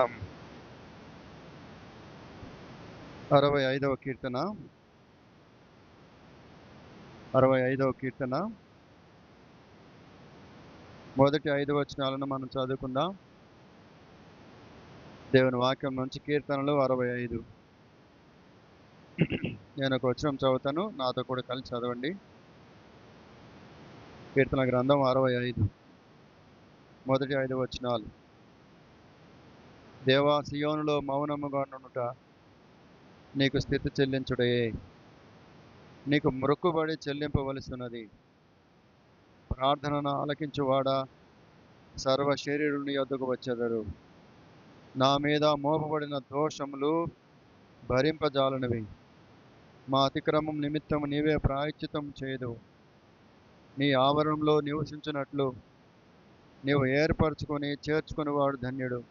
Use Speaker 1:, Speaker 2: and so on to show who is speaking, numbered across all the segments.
Speaker 1: మనం 65వ కీర్తన 65వ కీర్తన మొదటి 5 వచనాలను మనం చదువుకుందాం. దేవుని వాక్యం నుంచి కీర్తనలు 65. నేను ఒక వచనం చదువుతాను, నాతో కూడా కలిసి చదవండి. కీర్తన గ్రంథం 65 మొదటి 5 వచనాలు. దేవా, సియోనులో మౌనముగా నుండుట నీకు స్థితి చెల్లించుటయే. నీకు మొక్కుబడి చెల్లింపవలసినది. ప్రార్థనను ఆలకించువాడా, సర్వ శరీరుని యొద్దకు వచ్చెదరు. నా మీద మోపబడిన దోషములు భరింపజాలనివి. మా అతిక్రమం నిమిత్తం నీవే ప్రాయశ్చిత్తం చేయదు. నీ ఆవరణంలో నివసించినట్లు నీవు ఏర్పరచుకొని చేర్చుకునేవాడు ధన్యుడు.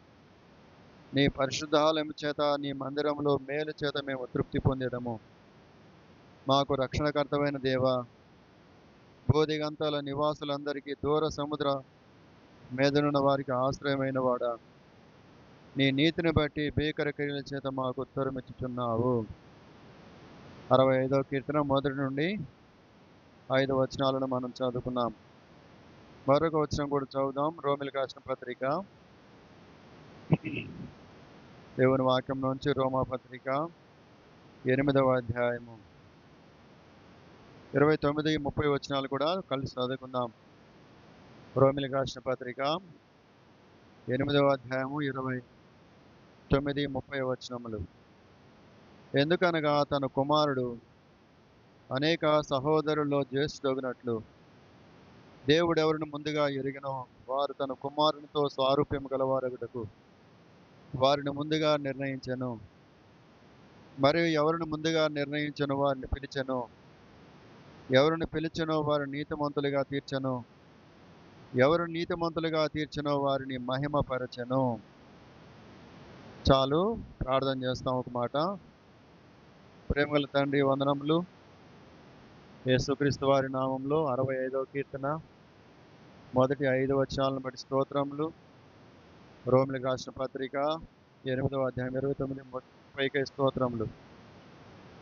Speaker 1: నీ పరిశుద్ధాలయం చేత, నీ మందిరంలో మేలు చేత మేము తృప్తి పొందేదము. మాకు రక్షణకర్తమైన దేవా, భూదిగంతాల నివాసులందరికీ, దూర సముద్ర మీదనున్న వారికి ఆశ్రయమైన వాడా, నీ నీతిని బట్టి భీకర క్రియల చేత మాకు ఉత్తరమిచ్చుచున్నావు. 65వ కీర్తన మొదటి నుండి 5 వచనాలను మనం చదువుకున్నాం. మరొక వచనం కూడా చదువుదాం. రోమిలికి రాసిన పత్రిక, దేవుని వాక్యం నుంచి రోమా పత్రిక 8వ అధ్యాయము 29, 30 వచనాలు కూడా కలిసి చదువుకుందాం. రోమిలికి రాసిన పత్రిక 8వ అధ్యాయము 29, 30 వచనములు. ఎందుకనగా తన కుమారుడు అనేక సహోదరుల్లో జ్యేష్ఠుడగునట్లు దేవుడు ఎవరిని ముందుగా ఎరిగినో వారు తన కుమారునితో స్వారూప్యం గలవారగుటకు వారిని ముందుగా నిర్ణయించెను. మరియు ఎవరిని ముందుగా నిర్ణయించెను వారిని పిలిచెను. ఎవరిని పిలిచెనో వారు నీతిమంతులుగా తీర్చెను. ఎవరు నీతిమంతులుగా తీర్చెనో వారిని మహిమపరచెను. చాలు, ప్రార్థన చేస్తాం ఒక మాట. ప్రేమగల తండ్రి, వందనములు. యేసుక్రీస్తు వారి నామంలో 65వ కీర్తన మొదటి 5 వచనాలను బట్టి స్తోత్రములు. రోమిలికి రాసిన పత్రిక 8వ అధ్యాయం 29, 30 స్తోత్రములు.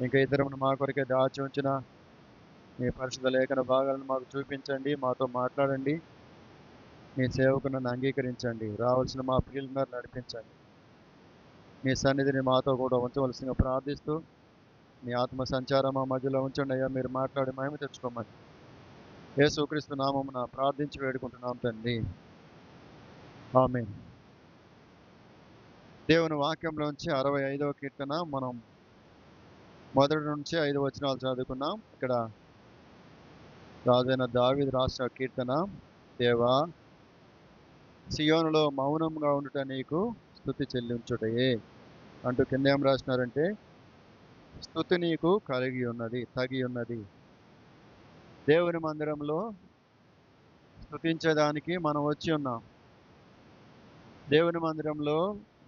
Speaker 1: ఇంకా ఇద్దరమును మా కొరకే దాచి ఉంచిన మీ పరిశుద్ధ లేఖన భాగాలను మాకు చూపించండి, మాతో మాట్లాడండి. మీ సేవకులను అంగీకరించండి. రావాల్సిన మా ప్రియులందరూ నడిపించండి. మీ సన్నిధిని మాతో కూడా ఉంచవలసిందిగా ప్రార్థిస్తూ, మీ ఆత్మ సంచారం మా మధ్యలో ఉంచండి అయ్యా. మీరు మాట్లాడి మహిమ తెచ్చుకోమని యేసుక్రీస్తు నామమున ప్రార్థించి వేడుకుంటున్నాం తండ్రి, ఆమేన్. దేవుని వాక్యంలోంచి 65వ కీర్తన మనం మొదటి నుంచి 5 వచనాలు చదువుకున్నాం. ఇక్కడ రాజైన దావీదు రాసిన కీర్తన, దేవా, సియోనులో మౌనంగా ఉండుట నీకు స్తుతి చెల్లించుటయే అంటూ కింద ఏం రాసినారంటే, స్తుతి నీకు కలిగి ఉన్నది, తగి ఉన్నది. దేవుని మందిరంలో స్తుతించేదానికి మనం వచ్చి ఉన్నాం. దేవుని మందిరంలో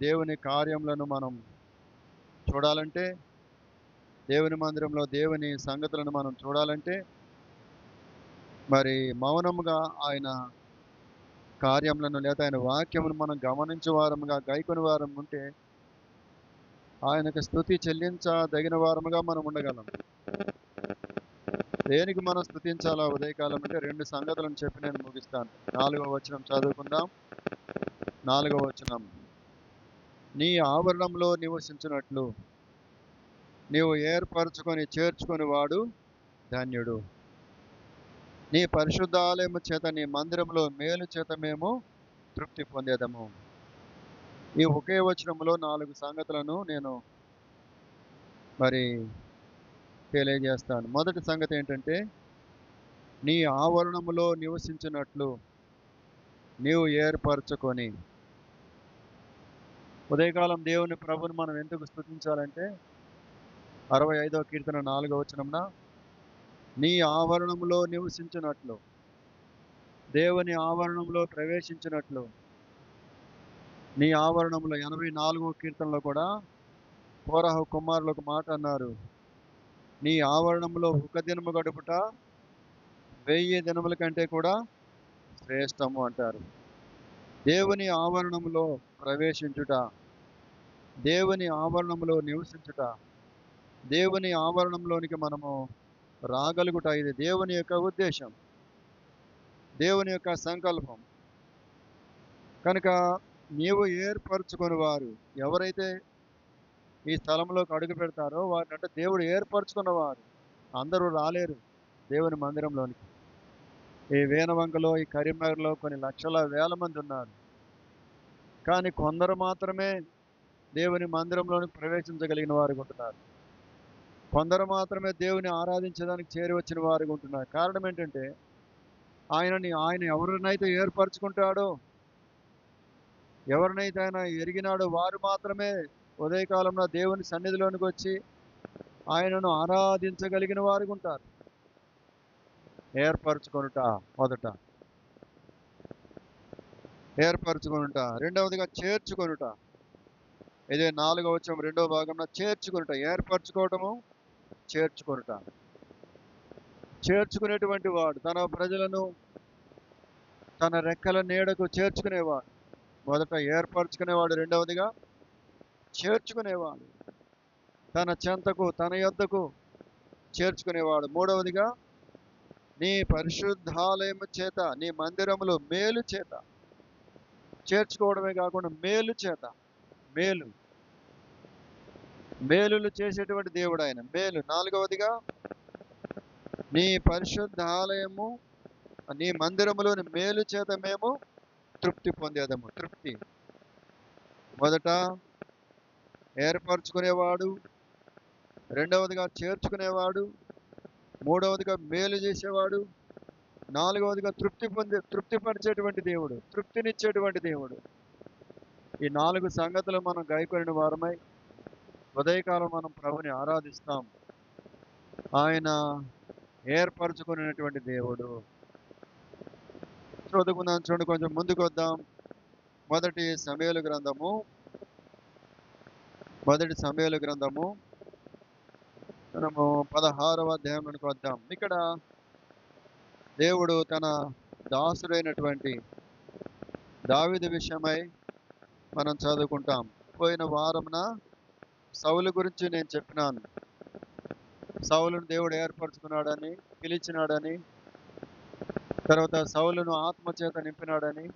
Speaker 1: దేవుని కార్యములను మనం చూడాలంటే, దేవుని మందిరంలో దేవుని సంగతులను మనం చూడాలంటే, మరి మౌనముగా ఆయన కార్యములను లేదా ఆయన వాక్యమును మనం గమనించే వారముగా, గైకొని వారం ఉంటే ఆయనకు స్తుతి చెల్లించదగిన వారముగా మనం ఉండగలం. దేనికి మనం స్తుతించాలా ఉదయకాలం అంటే 2 సంగతులను చెప్పి నేను ముగిస్తాను. 4వ వచనం చదువుకుందాం. 4వ వచనం. నీ ఆవరణంలో నివసించినట్లు నీవు ఏర్పరచుకొని చేర్చుకొని వాడు ధన్యుడు. నీ పరిశుద్ధాలయము చేత, నీ మందిరంలో మేలు చేత మేము తృప్తి పొందేదము. ఈ ఒకే వచనంలో 4 సంగతులను నేను మరి తెలియజేస్తాను. మొదటి సంగతి ఏంటంటే, నీ ఆవరణములో నివసించినట్లు నీవు ఏర్పరచుకొని. ఉదయకాలం దేవుని ప్రభుని మనం ఎందుకు స్తుతించాలంటే, 65వ కీర్తన 4వ వచనంన నీ ఆవరణంలో నివసించినట్లు, దేవుని ఆవరణంలో ప్రవేశించినట్లు. నీ ఆవరణంలో 84వ కీర్తనలో కూడా కోరహు కుమారులు ఒక మాట అన్నారు, నీ ఆవరణంలో ఒక దినము గడుపుట 1000 దినముల కంటే కూడా శ్రేష్టము అంటారు. దేవుని ఆవరణంలో ప్రవేశించుట, దేవుని ఆవరణంలో నివసించుట, దేవుని ఆవరణంలోనికి మనము రాగలుగుట, ఇది దేవుని యొక్క ఉద్దేశం, దేవుని యొక్క సంకల్పం. కనుక నీవు ఏర్పరచుకొని వారు ఎవరైతే ఈ స్థలంలోకి అడుగు పెడతారో వారిని, అంటే దేవుడు ఏర్పరచుకున్నవారు, అందరూ రాలేరు దేవుని మందిరంలోనికి. ఈ వేనవంకలో, ఈ కరీంనగర్లో కొన్ని లక్షల వేల మంది ఉన్నారు, కానీ కొందరు మాత్రమే దేవుని మందిరంలోనికి ప్రవేశించగలిగిన వారు ఉంటున్నారు. కొందరు మాత్రమే దేవుని ఆరాధించడానికి చేరి వచ్చిన వారు ఉంటున్నారు. కారణం ఏంటంటే ఆయన ఎవరినైతే ఏర్పరచుకుంటాడో, ఎవరినైతే ఆయన ఎరిగినాడో వారు మాత్రమే ఉదయకాలంలో దేవుని సన్నిధిలోనికి వచ్చి ఆయనను ఆరాధించగలిగిన వారు ఉంటారు. ఏర్పరచుకొనుట మొదట, ఏర్పరచుకొనుట. రెండవదిగా చేర్చుకొనుట. ఇదే 4వ వచనం 2వ భాగంలో చేర్చుకొనుట. ఏర్పరచుకోవటము, చేర్చుకొనుట. చేర్చుకునేటువంటి వాడు తన ప్రజలను తన రెక్కల నీడకు చేర్చుకునేవాడు. మొదట ఏర్పరచుకునేవాడు, రెండవదిగా చేర్చుకునేవాడు. తన చెంతకు, తన యొద్దకు చేర్చుకునేవాడు. మూడవదిగా నీ పరిశుద్ధాలయము చేత, నీ మందిరములో మేలు చేత చేర్చుకోవడమే కాకుండా మేలు చేత, మేలులు చేసేటువంటి దేవుడు ఆయన. మేలు. 4వదిగా నీ పరిశుద్ధాలయము, నీ మందిరములోని మేలు చేత మేము తృప్తి పొందేదము. తృప్తి. మొదట ఏర్పరచుకునేవాడు, రెండవదిగా చేర్చుకునేవాడు, మూడవదిగా మేలు చేసేవాడు, 4వదిగా తృప్తిపరిచేటువంటి దేవుడు, తృప్తినిచ్చేటువంటి దేవుడు. ఈ 4 సంగతులు మనం గైకొనిన వారమై ఉదయకాలం మనం ప్రభుని ఆరాధిస్తాం. ఆయన ఏర్పరచుకునేటువంటి దేవుడు. చదువుకుందాం, చూడండి, కొంచెం ముందుకు వద్దాం. మొదటి సమూయేలు గ్రంథము మనము 16వ అధ్యాయంలోనికి వద్దాం. ఇక్కడ దేవుడు తన దాసుడైనటువంటి దావీదు విషయమై మనం చదువుకుంటాం. పోయిన వారమున సౌలు గురించి నేను చెప్పినాను. సౌలును దేవుడు ఏర్పరచుకున్నాడని, పిలిచినాడని, తర్వాత సౌలును ఆత్మచేత నింపినాడని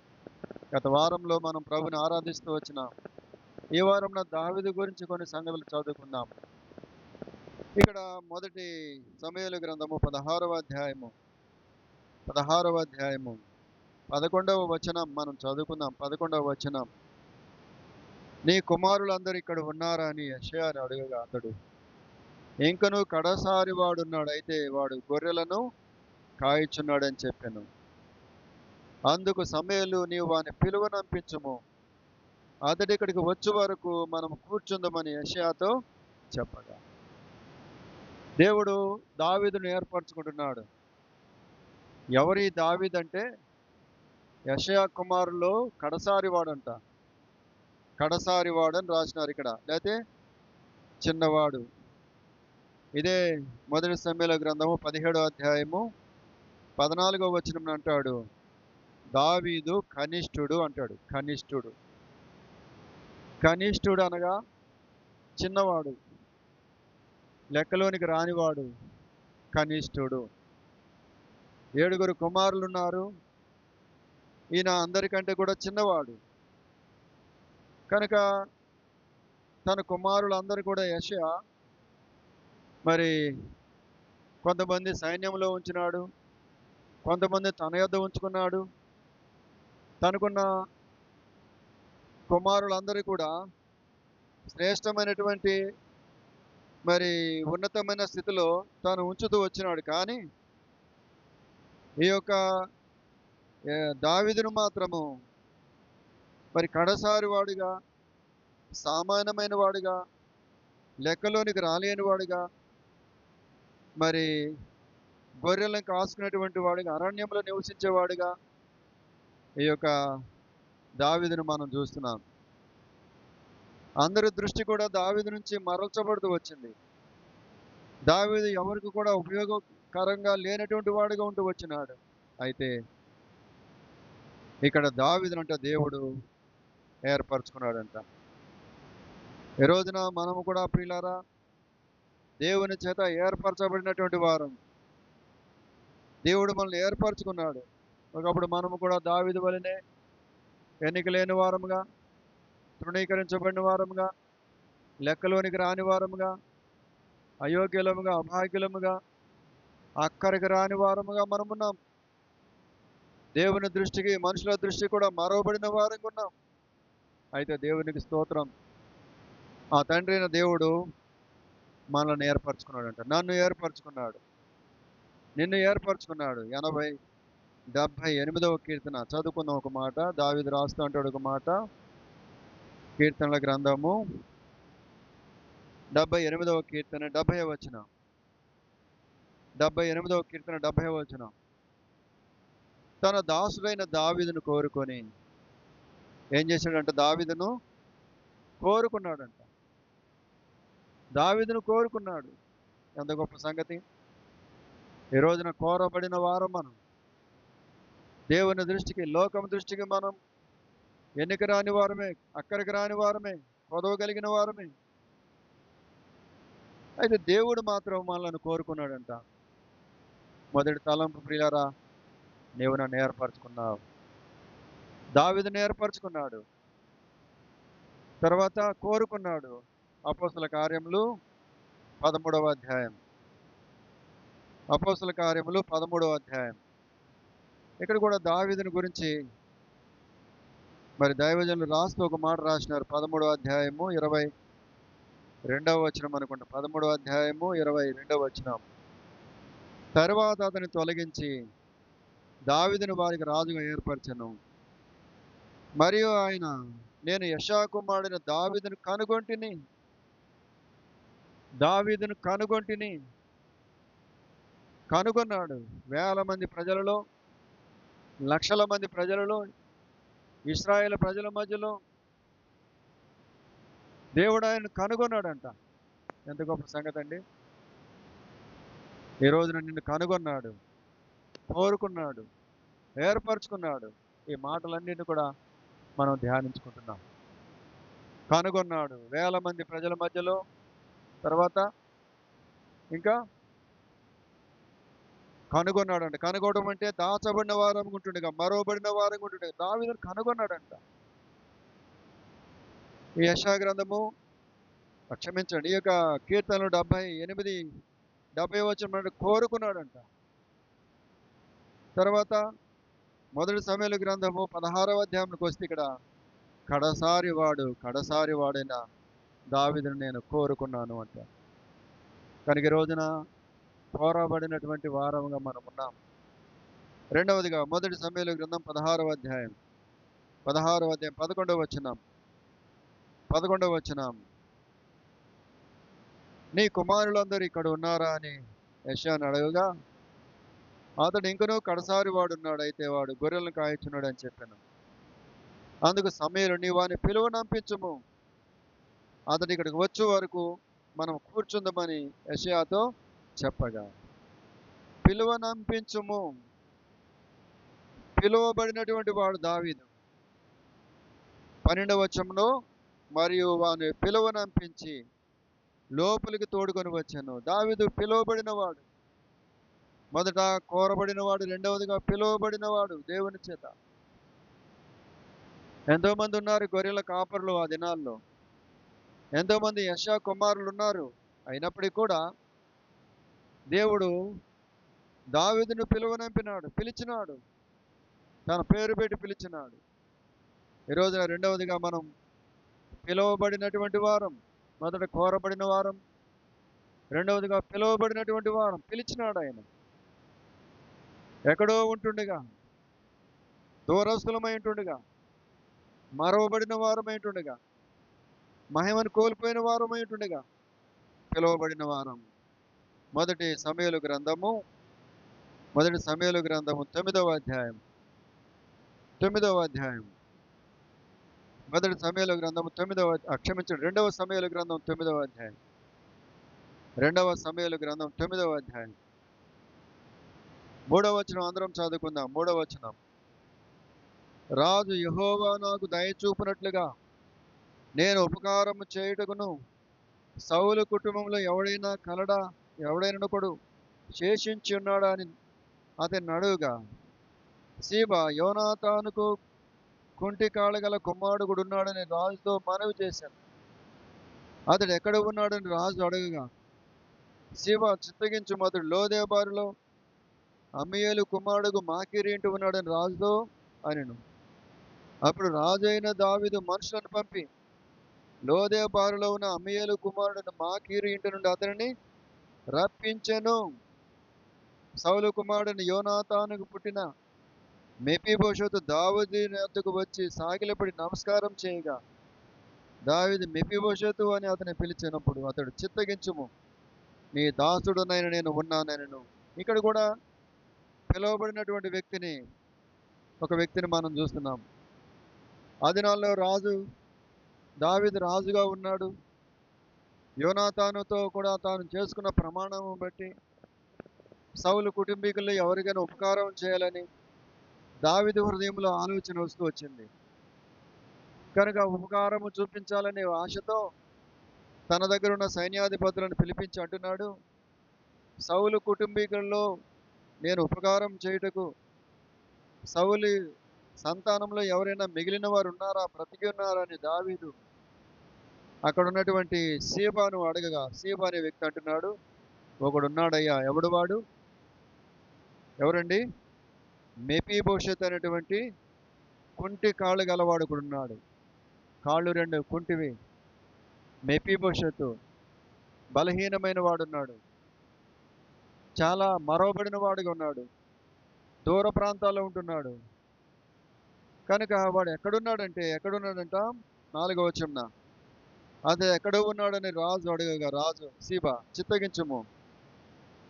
Speaker 1: గత వారంలో మనం ప్రభుని ఆరాధిస్తూ వచ్చినాం. ఈ వారంలో దావీదు గురించి కొన్ని సంగతులు చదువుకుందాం. ఇక్కడ మొదటి సమూయేలు గ్రంథము 16వ అధ్యాయము 11వ వచనం మనం చదువుకుందాం. 11వ వచనం. నీ కుమారులందరూ ఇక్కడ ఉన్నారా అని యెషయాను అడుగగా అతడు, ఇంకను కడసారి వాడున్నాడు, అయితే వాడు గొర్రెలను కాయిచున్నాడని చెప్పాను. అందుకు సమూయేలు, నీవు వాని పిలువనంపించుము, అతడి ఇక్కడికి వచ్చే వరకు మనం కూర్చుందామని యెషయాతో చెప్పగా, దేవుడు దావీదును ఏర్పరచుకుంటున్నాడు. ఎవరి దావీదు అంటే యెషయా కుమారులో కడసారి వాడంట. కడసారి వాడని రాసినారు ఇక్కడ, లేకపోతే చిన్నవాడు. ఇదే మొదటి సమూయేలు గ్రంథము 17వ అధ్యాయము 14వ వచనం అంటాడు, దావీదు కనిష్ఠుడు అంటాడు. కనిష్ఠుడు అనగా చిన్నవాడు, లెక్కలోనికి రానివాడు కనిష్ఠుడు. 7 కుమారులు ఉన్నారు, ఈయన అందరికంటే కూడా చిన్నవాడు. కనుక తన కుమారులందరూ కూడా యెషయా మరి కొంతమంది సైన్యంలో ఉంచినాడు, కొంతమంది తన యొద్ద ఉంచుకున్నాడు. తనకున్న కుమారులందరూ కూడా శ్రేష్టమైనటువంటి మరి ఉన్నతమైన స్థితిలో తాను ఉంచుతూ వచ్చినాడు. కానీ ఈ యొక్క దావీదును మాత్రము మరి కడసారి వాడిగా, సామాన్యమైన వాడిగా, లెక్కలోనికి రాలేని వాడిగా, మరి గొర్రెలను కాసుకునేటువంటి వాడిగా, అరణ్యంలో నివసించేవాడిగా ఈ యొక్క దావీదును మనం చూస్తున్నాం. అందరి దృష్టి కూడా దావీదు నుంచి మరల్చబడుతూ వచ్చింది. దావీదు ఎవరికి కూడా ఉపయోగకరంగా లేనటువంటి వాడిగా ఉంటూ వచ్చినాడు. అయితే ఇక్కడ దావీదునంట దేవుడు ఏర్పరచుకున్నాడంట. ఈ రోజున మనము కూడా ప్రియులారా దేవుని చేత ఏర్పరచబడినటువంటి వారం. దేవుడు మనల్ని ఏర్పరచుకున్నాడు. ఒకప్పుడు మనము కూడా దావీదు వలెనే ఎన్నిక లేని వారముగా, తృణీకరించబడిన వారముగా, లెక్కలోనికి రాని వారముగా, అయోగ్యులముగా, అభాగ్యులముగా, అక్కడికి రాని వారముగా మనమున్నాం. దేవుని దృష్టికి, మనుషుల దృష్టికి కూడా మరవబడిన వారంగా ఉన్నాం. అయితే దేవునికి స్తోత్రం, ఆ తండ్రి అయిన దేవుడు మనల్ని ఏర్పరచుకున్నాడంట. నన్ను ఏర్పరచుకున్నాడు, నిన్ను ఏర్పరచుకున్నాడు. 78వ కీర్తన చదువుకున్న ఒక మాట, దావీదు రాస్తూ అంటాడు ఒక మాట. కీర్తనల గ్రంథము 78వ కీర్తన 70వ వచనం. 78వ కీర్తన 70వ వచనం. తన దాసుడైన దావీదును కోరుకొని ఏం చేశాడంట? దావీదును కోరుకున్నాడంట. దావీదును కోరుకున్నాడు. ఎంత గొప్ప సంగతి! ఈ రోజున కోరబడిన వారం మనం. దేవుని దృష్టికి, లోకం దృష్టికి మనం ఎన్నిక రాని వారమే, అక్కడికి రాని వారమే, కొదవగలిగిన వారమే. అయితే దేవుడు మాత్రం మనల్ని కోరుకున్నాడంట. మొదటి తలంపు, ప్రియులారా, నీవు నన్ను ఏర్పరచుకున్నావు. దావీదును ఏర్పరచుకున్నాడు, తర్వాత కోరుకున్నాడు. అపోస్తల కార్యములు 13వ అధ్యాయం. అపోస్తల కార్యములు 13వ అధ్యాయం. ఇక్కడ కూడా దావీదుని గురించి మరి దైవజనులు రాస్తూ ఒక మాట రాసినారు. 13వ అధ్యాయము 22వ వచనం అనుకుంటా. 13వ అధ్యాయము 22వ వచనం. తరువాత అతన్ని తొలగించి దావీదును వారికి రాజుగా ఏర్పరచెను. మరియు ఆయన, నేను యెషయా కుమారుడైన దావీదును కనుగొంటిని. దావీదును కనుగొంటిని. కనుగొన్నాడు. వేల మంది ప్రజలలో, లక్షల మంది ప్రజలలో, ఇశ్రాయేలు ప్రజల మధ్యలో దేవుడు ఆయన కనుగొన్నాడంట. ఎంత గొప్ప సంగతి అండి! ఈ రోజున నిన్ను కనుగొన్నాడు, కోరుకున్నాడు, ఏర్పరచుకున్నాడు. ఈ మాటలన్నింటినీ కూడా మనం ధ్యానించుకుంటున్నాం. కనుగొన్నాడు వేల మంది ప్రజల మధ్యలో, తర్వాత ఇంకా కనుగొన్నాడంట. కనుగొనడం అంటే దాచబడిన వారం ఉంటుండగా, మరోబడిన వారం ఉంటుండగా దావీదును కనుగొన్నాడంట. ఈ యెషయా గ్రంథము, క్షమించండి, ఈ యొక్క కీర్తనలు 70 వచనం కోరుకున్నాడంట. తర్వాత మొదటి సమూయేలు గ్రంథము 16వ అధ్యాయంకి వస్తే ఇక్కడ కడసారి వాడైన దావీదును నేను కోరుకున్నాను అంట. కనుక ఈ రోజున కోరబడినటువంటి వారముగా మనం ఉన్నాం. రెండవదిగా మొదటి సమూయేలు గ్రంథం 16వ అధ్యాయం 11వ వచనం. నీ కుమారులందరూ ఇక్కడ ఉన్నారా అని యెషయాను అడగగా, అతడు ఇంకనూ కడసారి వాడున్నాడు, అయితే వాడు గొర్రెలను కాయచున్నాడు అని చెప్పాను. అందుకు సమూయేలు, నీ వాని పిలువనంపించుము, అతడు ఇక్కడికి వచ్చే వరకు మనం కూర్చుందామని యెషయాతో చెప్పగా. పిలువనంపించుము. పిలువబడినటువంటి వాడు దావీదు. 12వ వచనంలో, మరియు వాని పిలువనంపించి లోపలికి తోడుకొని వచ్చాను. దావీదు పిలువబడిన వాడు. మొదట కోరబడిన వాడు, రెండవదిగా పిలువబడిన వాడు దేవుని చేత. ఎంతోమంది ఉన్నారు గొర్రెల కాపరులు ఆ దినాల్లో. ఎంతోమంది యెషయా కుమారులు ఉన్నారు. అయినప్పటికీ కూడా దేవుడు దావీదును పిలువనంపినాడు, పిలిచినాడు, తన పేరు పెట్టి పిలిచినాడు. ఈ రోజున రెండవదిగా మనం పిలువబడినటువంటి వారం. మొదట కోరబడిన వారం, రెండవదిగా పిలువబడినటువంటి వారం. పిలిచినాడు ఆయన. ఎక్కడో ఉంటుండగా, దూరస్థులమై ఉంటుండగా, మరవబడిన వారమై ఉంటుండగా, మహిమను కోల్పోయిన వారమై ఉంటుండగా పిలువబడిన వారం. మొదటి సమూయేలు గ్రంథము 9వ అధ్యాయం. మొదటి సమూయేలు గ్రంథము 2వ సమూయేలు గ్రంథం 9వ అధ్యాయం. 2వ సమూయేలు గ్రంథం 9వ అధ్యాయం 3వ వచనం అందరం చదువుకుందాం. 3వ వచనం. రాజు, యెహోవా నాకు దయ చూపునట్లుగా నేను ఉపకారము చేయుటకును సౌలు కుటుంబంలో ఎవడైనప్పుడు శేషించి ఉన్నాడా అని అతన్ని అడుగుగా, సీబా యోనాతానుకు కుంటి కాళ్ళు గల కుమారుడు ఉన్నాడని రాజుతో మనవి చేశాను. అతడు ఎక్కడ ఉన్నాడని రాజు అడగగా, సీబా చిత్తగించు, అతడు లోదేబారులో అమ్మీయేలు కుమారుడు మాకీరు ఇంటి ఉన్నాడని రాజుతో అనెను. అప్పుడు రాజు అయిన దావీదు మనుషులను పంపి లోదేబారులో ఉన్న అమ్మీయేలు కుమారుడు మాకీరు ఇంటి నుండి అతనిని రప్పించెను. సౌలు కుమారుడిని యోనాతానుకు పుట్టిన మెఫీబోషెతు దావీదు వద్దకు వచ్చి సాగిలపడి నమస్కారం చేయగా, దావీదు మెఫీబోషెతు అని అతని పిలిచినప్పుడు అతడు, చిత్తగించుము, నీ దాసుడునైన నేను ఉన్నానెనను. ఇక్కడ కూడా పిలువబడినటువంటి ఒక వ్యక్తిని మనం చూస్తున్నాం. ఆ దినాల్లో దావీదు రాజుగా ఉన్నాడు. యోనాతానుతో కూడా తాను చేసుకున్న ప్రమాణం బట్టి సౌలు కుటుంబీకుల్లో ఎవరికైనా ఉపకారం చేయాలని దావీదు హృదయంలో ఆలోచన వస్తూ వచ్చింది. కనుక ఉపకారము చూపించాలనే ఆశతో తన దగ్గర ఉన్న సైన్యాధిపతులను పిలిపించి అంటున్నాడు, సౌలు కుటుంబీకుల్లో నేను ఉపకారం చేయుటకు సౌలు సంతానంలో ఎవరైనా మిగిలిన వారు ఉన్నారా, బ్రతికి ఉన్నారా అని దావీదు అక్కడ ఉన్నటువంటి సీబాను అడగగా, సీబా అనే వ్యక్తి అంటున్నాడు, ఒకడున్నాడయ్యా. ఎవడు వాడు? ఎవరండి? మెఫీబోషెతు అనేటువంటి కుంటి కాళ్ళు గలవాడు ఒకడున్నాడు. కాళ్ళు రెండు కుంటివి. మెఫీబోషెతు బలహీనమైన వాడున్నాడు. చాలా మరవబడిన వాడుగా ఉన్నాడు. దూర ప్రాంతాల్లో ఉంటున్నాడు. కనుక వాడు ఎక్కడున్నాడంట 4వ వచనంన, అతడు ఎక్కడ ఉన్నాడని రాజు అడగగా, రాజు సీబా చిత్తగించుము,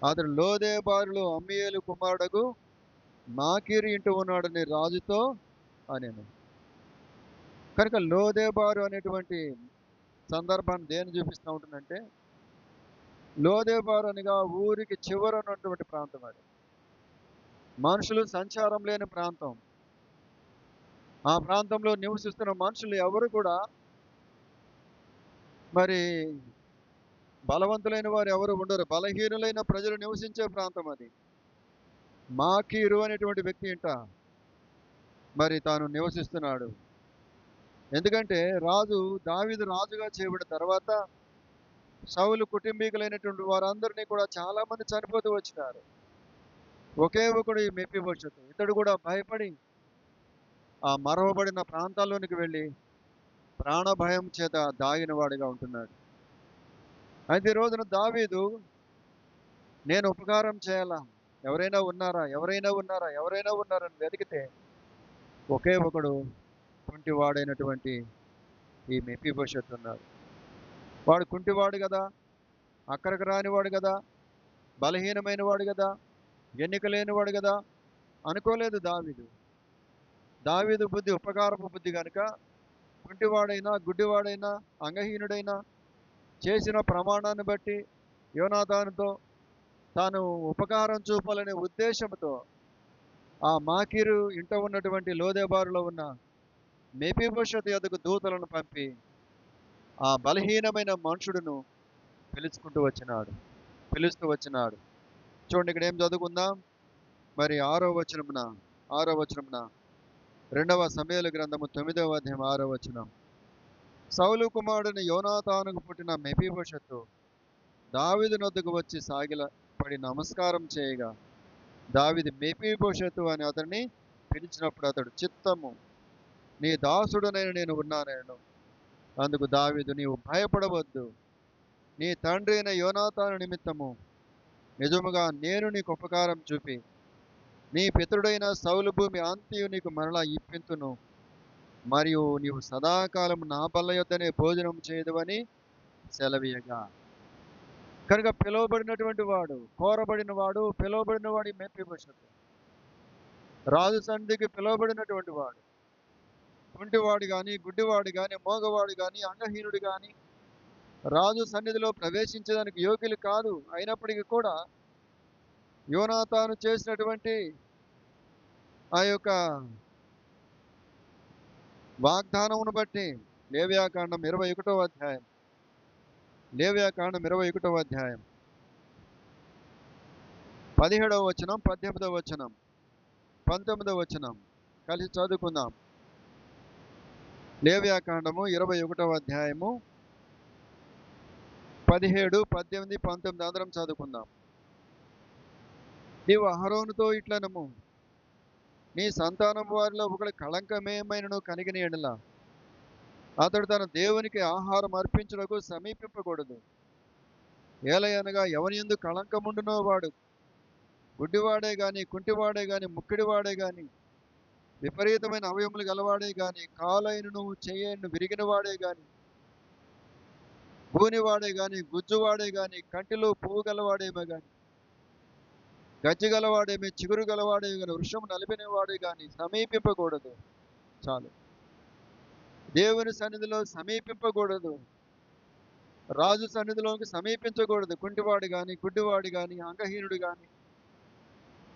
Speaker 1: అతడు లోదేబారులో అమ్మీయేలు కుమారుడగు మాకీరు ఇంటి ఉన్నాడని రాజుతో అనెను. కనుక లోదేబారు అనేటువంటి సందర్భాన్ని దేని చూపిస్తూ ఉంటుందంటే, లోదేబారు అనగా ఊరికి చివర ఉన్నటువంటి ప్రాంతం. అది మనుషులు సంచారం లేని ప్రాంతం. ఆ ప్రాంతంలో నివసిస్తున్న మనుషులు ఎవరు కూడా మరి బలవంతులైన వారు ఎవరు ఉండరు. బలహీనులైన ప్రజలు నివసించే ప్రాంతం అది. మాకీరు అనేటువంటి వ్యక్తి ఇంట మరి తాను నివసిస్తున్నాడు. ఎందుకంటే దావీదు రాజుగా చేయబడిన తర్వాత సౌలు కుటుంబీకులైనటువంటి వారందరినీ కూడా చాలా మంది చనిపోతూ వచ్చినారు. ఒకే ఒకడు ఈ మెఫీబోషెతు. ఇతడు కూడా భయపడి ఆ మరవబడిన ప్రాంతాల్లోనికి వెళ్ళి ప్రాణ భయం చేత దాగిన వాడిగా ఉంటున్నాడు. అయితే ఈ రోజున దావీదు, నేను ఉపకారం చేయాలా, ఎవరైనా ఉన్నారని వెతికితే ఒకే ఒకడు కుంటివాడైనటువంటి ఈ మెఫీబోషెతు ఉన్నాడు. వాడు కుంటివాడు కదా, అక్కడికి రానివాడు కదా, బలహీనమైన వాడు కదా, ఎన్నిక లేనివాడు కదా అనుకోలేదు దావీదు బుద్ధి ఉపకారపు బుద్ధి కనుక కుంటివాడైనా, గుడ్డివాడైనా, అంగహీనుడైనా చేసిన ప్రమాణాన్ని బట్టి యోనాతానుతో తాను ఉపకారం చూపాలనే ఉద్దేశంతో ఆ మాకీరు ఇంట ఉన్నటువంటి లోదేబారులో ఉన్న మెఫీబోషెతు యొద్దకు దూతలను పంపి ఆ బలహీనమైన మనుషుడును పిలుస్తూ వచ్చినాడు. చూడండి, ఇక్కడ ఏం చదువుకుందాం. మరి 6వ వచనమున 2వ సమూయేలు గ్రంథము 9వ అధ్యాయం 6వ వచనం. సౌలు కుమారుడిని యోనాతానుకు పుట్టిన మెఫీబోషెతు దావీదు నొద్దకు వచ్చి సాగిలపడి నమస్కారం చేయగా, దావీదు మెఫీబోషెతు అని అతన్ని పిలిచినప్పుడు అతడు, చిత్తము, నీ దాసుడునైన నేను ఉన్నానెనను. అందుకు దావీదు, నీవు భయపడవద్దు, నీ తండ్రి అయిన యోనాతాను నిమిత్తము నిజముగా నేను నీకు ఉపకారం చూపి నీ పితరుడైన సౌలు భూమి అంతయు నీకు మరలా ఇప్పింతును, మరియు నీవు సదాకాలం నా బల్ల యొద్దనే భోజనం చేయదువని సెలవీయగా. కనుక పిలువబడిన వాడు మెఫీబోషెతు. రాజు సన్నిధికి పిలువబడినటువంటి వాడు. కుంటివాడు కానీ, గుడ్డివాడు కానీ, మోగవాడు కానీ, అంగహీనుడు కానీ రాజు సన్నిధిలో ప్రవేశించడానికి యోగ్యులు కాదు. అయినప్పటికీ కూడా యోనాతాను చేసినటువంటి ఆ యొక్క వాగ్దానమును బట్టి, లేవ్యాకాండం 21వ అధ్యాయం. లేవ్యాకాండం 21వ అధ్యాయం 17వ వచనం, 18వ వచనం, 19వ వచనం కలిసి చదువుకుందాం. లేవ్యాకాండము 21వ అధ్యాయము 17, 18, 19 అందరం చదువుకుందాం. నీవు అహరోనుతో ఇట్లనము, నీ సంతానం వారిలో ఒకటి కళంకమేమైనను కలిగిన ఎడల అతడు తన దేవునికి ఆహారం అర్పించుటకు సమీపింపకూడదు. ఏలయనగా ఎవని యందు కళంకముండునో వాడు గుడ్డివాడే గాని, కుంటివాడే గాని, ముక్కిడివాడే గాని, విపరీతమైన అవయములు గలవాడే గాని, కాలైనను చెయ్యను విరిగిన వాడే గాని, గూనివాడే గాని, గుజ్జువాడే గాని, కంటిలో పువ్వు గలవాడేమో గాని, గజ్జి గలవాడేమి, చిగురు గలవాడే గాని, వృషము నలిపిన వాడే గాని సమీపింపకూడదు. చాలు. దేవుని సన్నిధిలో సమీపింపకూడదు. రాజు సన్నిధిలోకి సమీపించకూడదు. కుంటివాడు గాని, గుడ్డివాడు గాని, అంగహీనుడు గాని,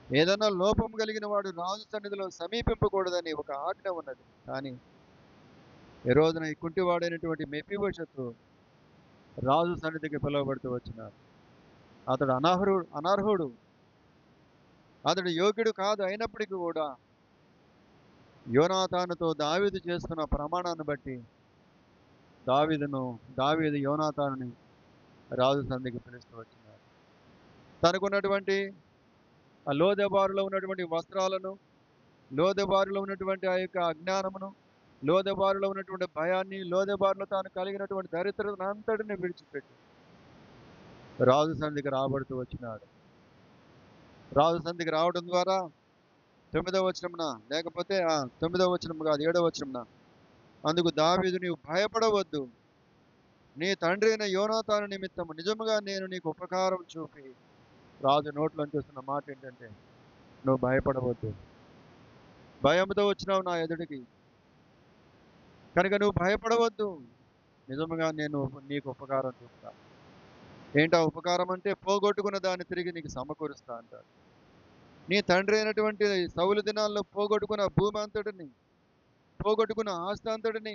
Speaker 1: ఏదైనా లోపం కలిగిన వాడు రాజు సన్నిధిలో సమీపింపకూడదని ఒక ఆజ్ఞ ఉన్నది. కానీ ఈ రోజున ఈ కుంటివాడైనటువంటి మెఫీబోషెతు రాజు సన్నిధికి పిలువబడుతూ వచ్చినాడు. అతడు అనర్హుడు, అతడు యోగ్యుడు కాదు. అయినప్పటికీ కూడా యోనాతానుతో దావీదు చేస్తున్న ప్రమాణాన్ని బట్టి దావీదు యోనాతానుని రాజు సన్నిధికి పిలుస్తూ వచ్చినాడు. తనకున్నటువంటి ఆ లోదెబారులో ఉన్నటువంటి వస్త్రాలను, లోదెబారులో ఉన్నటువంటి ఆ యొక్క అజ్ఞానమును, లోదెబారులో ఉన్నటువంటి భయాన్ని, లోదెబారులో తాను కలిగినటువంటి దరిద్రతను అంతటిని విడిచిపెట్టి రాజు సన్నిధికి రాబడుతూ వచ్చినాడు. రాజు సన్నిధికి రావడం ద్వారా 9వ వచనమున, లేకపోతే 9వ వచనం కాదు 7వ వచనమున, అందుకు దావీదు, నీవు భయపడవద్దు, నీ తండ్రి అయిన యోనాతాను నిమిత్తము నిజముగా నేను నీకు ఉపకారం చూపి. రాజు నోట్లోంచి వస్తున్న మాట ఏంటంటే, నువ్వు భయపడవద్దు, భయంతో వచ్చినావు నా ఎదుడికి, కనుక నువ్వు భయపడవద్దు, నిజముగా నేను నీకు ఉపకారం చూపుతా. ఏంటా ఉపకారం అంటే, పోగొట్టుకున్న దాన్ని తిరిగి నీకు సమకూరుస్తా అంటాడు. నీ తండ్రి అయినటువంటి సౌలు దినాల్లో పోగొట్టుకున్న భూమి అంతటిని, పోగొట్టుకున్న ఆస్తి అంతటిని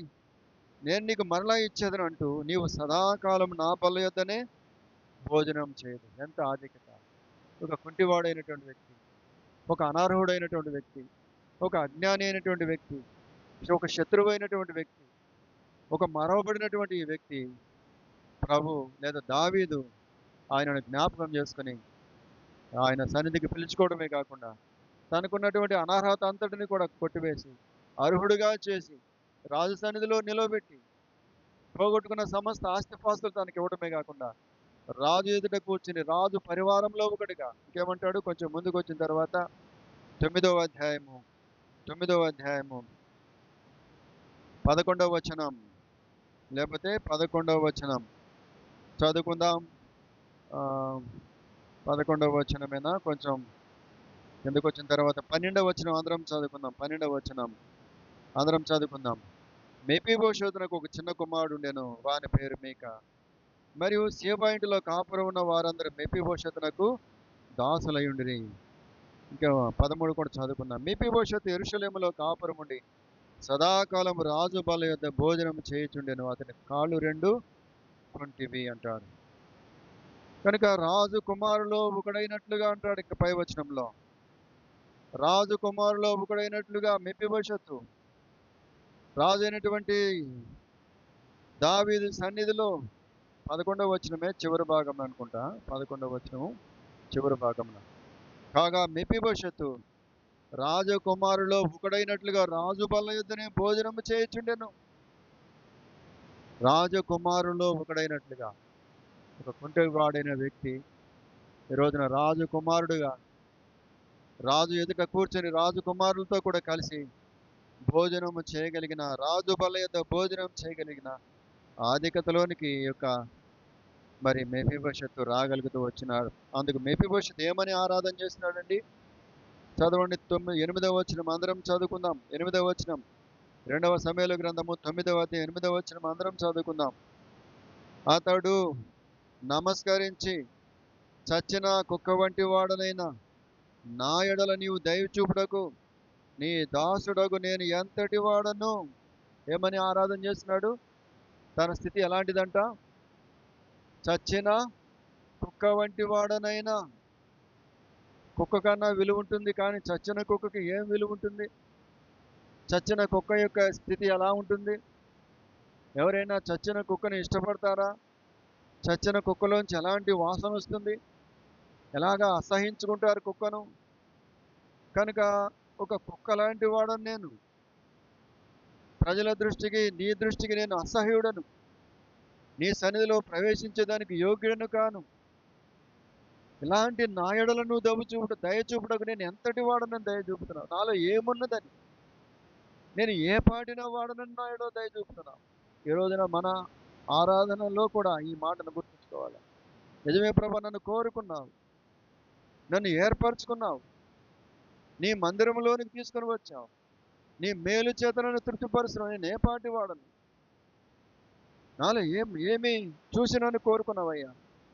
Speaker 1: నేను నీకు మరలా ఇచ్చేదని అంటూ, నీవు సదాకాలం నా బల్ల యొద్దనే భోజనం చేయదు. ఎంత ఆధిక్యత! ఒక కుంటివాడైనటువంటి వ్యక్తి, ఒక అనర్హుడైనటువంటి వ్యక్తి, ఒక అజ్ఞాని అయినటువంటి వ్యక్తి, ఒక శత్రువు అయినటువంటి వ్యక్తి, ఒక మరవబడినటువంటి వ్యక్తి ప్రభు లేదా దావీదు ఆయనను జ్ఞాపకం చేసుకుని ఆయన సన్నిధికి పిలుచుకోవడమే కాకుండా తనకున్నటువంటి అనర్హత అంతటిని కూడా కొట్టివేసి అర్హుడిగా చేసి రాజు సన్నిధిలో నిలవబెట్టి పోగొట్టుకున్న సమస్త ఆస్తిపాస్తులు తనకి ఇవ్వడమే కాకుండా రాజు ఎదుట కూర్చుని రాజు పరివారంలో ఒకటిగా, ఇంకేమంటాడు కొంచెం ముందుకు వచ్చిన తర్వాత 9వ అధ్యాయము 11వ వచనం, లేకపోతే 11వ వచనం చదువుకుందాం. 11వ వచనమేనా, కొంచెం ఎందుకు వచ్చిన తర్వాత 12వ వచనం అందరం చదువుకుందాం. 12వ వచనం అందరం చదువుకుందాం. మెఫీబోషెతునకు ఒక చిన్న కుమారుడు ఉండెను, వాని పేరు మీకా. మరియు సీబా ఇంటిలో కాపురం ఉన్న వారందరూ మెఫీబోషెతునకు దాసులయ్యుండిరి. ఇంకా 13 కూడా చదువుకుందాం. మెఫీబోషెతు యెరూషలేములో కాపురం ఉండి సదాకాలం రాజు బల్ల యొద్ద భోజనం చేయుచుండెను, అతని కాళ్ళు 2 కుంటివి అంటాడు. కనుక రాజు కుమారులో ఒకడైనట్లుగా అంటాడు. ఇక పై వచనంలో రాజు కుమారులో ఒకడైనట్లుగా మెఫీబోషెతు రాజు అయినటువంటి దావీదు సన్నిధిలో 11వ వచనమే చివరి భాగం అనుకుంటా, 11వ వచనము చివరి భాగమున, కాగా మెఫీబోషెతు రాజకుమారులో ఒకడైనట్లుగా రాజు బల్ల యొద్దనే భోజనము చేయుచుండెను. రాజకుమారులో ఒకడైనట్లుగా ఒక కుంటివాడైన వ్యక్తి ఈ రోజున రాజకుమారుడుగా రాజు ఎదుట కూర్చొని రాజకుమారులతో కూడా కలిసి భోజనము చేయగలిగిన, రాజు బల్ల యొద్ద భోజనం చేయగలిగిన ఆధిక్యతలోనికి యొక్క మరి మెఫీబోషెతు రాగలుగుతూ వచ్చినాడు. అందుకు మెఫీబోషెతు ఏమని ఆరాధన చేస్తున్నాడండి? చదవండి. 8వ వచనం అందరం చదువుకుందాం. 8వ వచనం 2వ సమూయేలు గ్రంథము 9వ అధ్యాయం 8వ వచనం అందరం చదువుకుందాం. అతడు నమస్కరించి, చచ్చిన కుక్క వంటి వాడనైనా నా ఎడల నీవు దయ చూపుటకు నీ దాసుడగు నేను ఎంతటి వాడను. ఏమని ఆరాధన చేస్తున్నాడు? తన స్థితి ఎలాంటిదంట? చచ్చిన కుక్క వంటి వాడనైనా. కుక్క కన్నా విలువ ఉంటుంది, కానీ చచ్చిన కుక్కకి ఏం విలువ ఉంటుంది? చచ్చిన కుక్క యొక్క స్థితి ఎలా ఉంటుంది? ఎవరైనా చచ్చిన కుక్కని ఇష్టపడతారా? చచ్చిన కుక్కలోంచి ఎలాంటి వాసన వస్తుంది? ఎలాగా అసహించుకుంటారు కుక్కను? కనుక ఒక కుక్క లాంటి వాడను నేను. ప్రజల దృష్టికి, నీ దృష్టికి నేను అసహ్యుడను. నీ సన్నిధిలో ప్రవేశించేదానికి యోగ్యుడను కాను. ఇలాంటి నా యెడల నువ్వు దయ చూపుటకు నేను ఎంతటి వాడనని దయ చూపుతున్నావు? నాలో ఏమున్నదని, నేను ఏ పాటిన వాడనని నా యెడల దయ చూపుతున్నావు. ఈ రోజున మన ఆరాధనలో కూడా ఈ మాటను గుర్తుంచుకోవాలి. నిజమే ప్రభా, నన్ను కోరుకున్నావు, నన్ను ఏర్పరచుకున్నావు, నీ మందిరంలోనికి తీసుకుని వచ్చావు, నీ మేలు చేత నన్ను తృప్తిపరుస్తున్నావు. నేను ఏ పాటి వాడను? నాలో ఏమి చూసి నన్ను కోరుకున్నావయ్యా?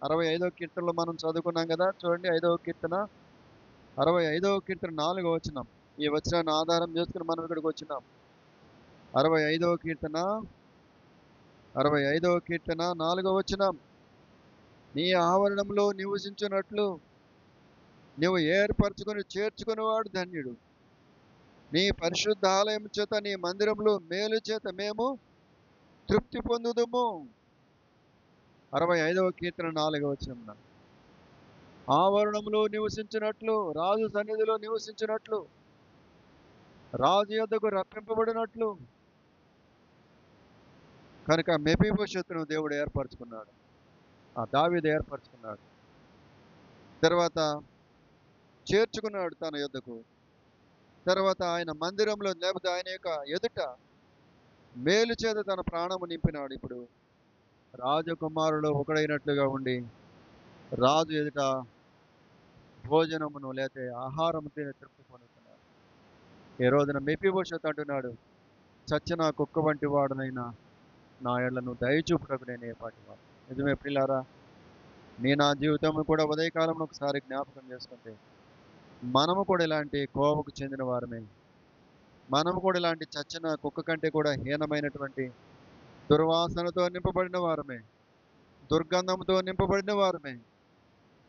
Speaker 1: 65వ కీర్తనలో మనం చదువుకున్నాం కదా, చూడండి 5వ కీర్తన 65వ కీర్తన 4వ వచనం. ఈ వచనాన్ని ఆధారం చేసుకుని మనం ఇక్కడికి వచ్చినాం. 65వ కీర్తన 4వ వచనం. నీ ఆవరణంలో నివసించున్నట్లు నీవు ఏర్పరచుకొని చేర్చుకునేవాడు ధన్యుడు. నీ పరిశుద్ధ ఆలయం చేత, నీ మందిరంలో మేలు చేత మేము తృప్తి పొందుదుము. 65వ కీర్తన 4వ వచనం. ఆవరణంలో నివసించినట్లు, రాజు సన్నిధిలో నివసించినట్లు, రాజు యొద్దకు రప్పింపబడినట్లు. కనుక మెఫీబోషెతును దేవుడు ఏర్పరచుకున్నాడు, ఆ దావీదు ఏర్పరచుకున్నాడు. తర్వాత చేర్చుకున్నాడు తన యొద్దకు. తర్వాత ఆయన మందిరంలో, లేకపోతే ఆయన యొక్క ఎదుట మేలు చేత తన ప్రాణము నింపినాడు. ఇప్పుడు రాజకుమారుడు ఒకడైనట్లుగా ఉండి రాజు ఎదుట భోజనమును లేకపోతే ఆహారము తిని తృప్తి పొందుతున్నాడు. ఈ రోజున మెఫీబోషెతు అంటున్నాడు, చచ్చిన కుక్క వంటి వాడునైనా నా యెడల దయచూపుటకు నేను ఏ పాటి వాడు. నిజమే ప్రియులారా, నా జీవితం కూడా ఉదయకాలంలో ఒకసారి జ్ఞాపకం చేసుకుంటే మనము కూడా ఇలాంటి కోవకు చెందిన వారమే. మనము కూడా ఇలాంటి చచ్చిన కుక్క కంటే కూడా హీనమైనటువంటి దుర్వాసనతో నింపబడిన వారమే, దుర్గంధంతో నింపబడిన వారమే,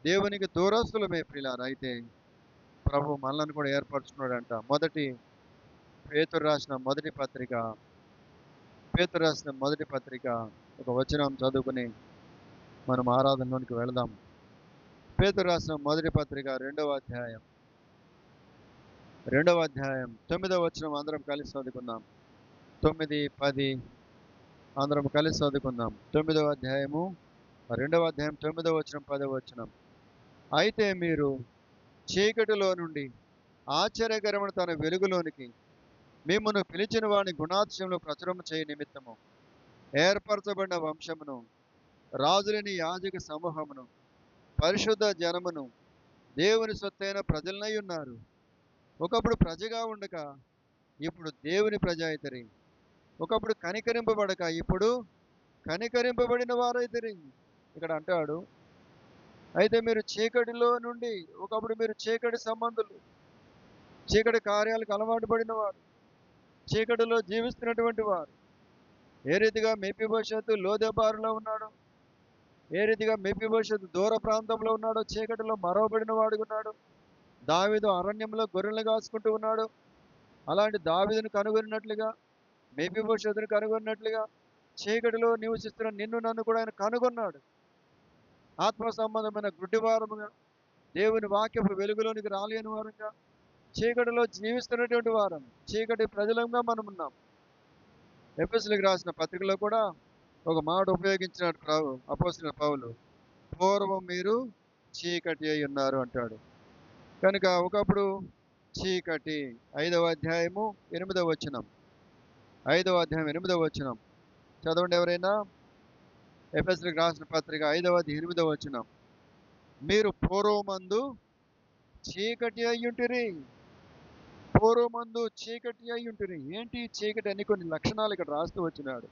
Speaker 1: దేవునికి దూరస్తులమే ప్రియులారా. అయితే ప్రభు మనల్ని కూడా ఏర్పరచుకున్నాడంట. పేతురు రాసిన మొదటి పత్రిక ఒక వచనం చదువుకుని మనం ఆరాధనలోనికి వెళదాం. పేతురు రాసిన మొదటి పత్రిక 2వ అధ్యాయం 9వ వచనం అందరం కలిసి చదువుకుందాం. 9, 10 అందరం కలిసి చదువుకుందాం. 9వ అధ్యాయం 9వ వచనం, 10వ వచనం. అయితే మీరు చీకటిలో నుండి ఆశ్చర్యకరమైన తన వెలుగులోనికి మిమ్మల్ని పిలిచిన వాని గుణాతిశయంలో ప్రచురం చేయ నిమిత్తము ఏర్పరచబడిన వంశమును, రాజులని యాజక సమూహమును, పరిశుద్ధ జనమును, దేవుని సొత్తైన ప్రజలనై ఉన్నారు. ఒకప్పుడు ప్రజగా ఉండక ఇప్పుడు దేవుని ప్రజ అయితరి. ఒకప్పుడు కనికరింపబడక ఇప్పుడు కనికరింపబడిన వారైతరి. ఇక్కడ అంటాడు, అయితే మీరు చీకటిలో నుండి, ఒకప్పుడు మీరు చీకటి సంబంధులు, చీకటి కార్యాలకు అలవాటు పడిన వారు, చీకటిలో జీవిస్తున్నటువంటి వారు. ఏ రీతిగా మెఫీబోషెతు లోదెబారులో ఉన్నాడు, ఏ రీతిగా మెఫీబోషెతు దూర ప్రాంతంలో ఉన్నాడో, చీకటిలో మరవబడిన వాడుగా ఉన్నాడు. దావీదు అరణ్యంలో గొర్రెలు కాసుకుంటూ ఉన్నాడు. అలాంటి దావీదును కనుగొన్నట్లుగా, మెఫీబోషెతును కనుగొన్నట్లుగా చీకటిలో నివసిస్తున్న నిన్ను నన్ను కూడా ఆయన కనుగొన్నాడు. ఆత్మ సంబంధమైన గుడ్డివారముగా, దేవుని వాక్యపు వెలుగులోనికి రాలేని వారంగా, చీకటిలో జీవిస్తున్నటువంటి వారం, చీకటి ప్రజలంగా మనం ఉన్నాం. ఎఫెసీయులకు రాసిన పత్రికలో కూడా ఒక మాట ఉపయోగించినట్టు అపోస్తలుడైన పౌలు, పూర్వం మీరు చీకటి అయి ఉన్నారు అంటాడు. కనుక ఒకప్పుడు చీకటి. 5వ అధ్యాయము 8వ వచనం. 5వ అధ్యాయం 8వ వచనం చదవండి ఎవరైనా. ఎఫెసీయులకు రాసిన పత్రిక 5వ అధ్యాయం 8వ వచనం. మీరు పూర్వమందు చీకటి అయ్యుంటిరి. పూర్వమందు చీకటి అయ్యుంటిరి. ఏంటి చీకటి అని కొన్ని లక్షణాలు ఇక్కడ రాస్తూ వచ్చినాడు.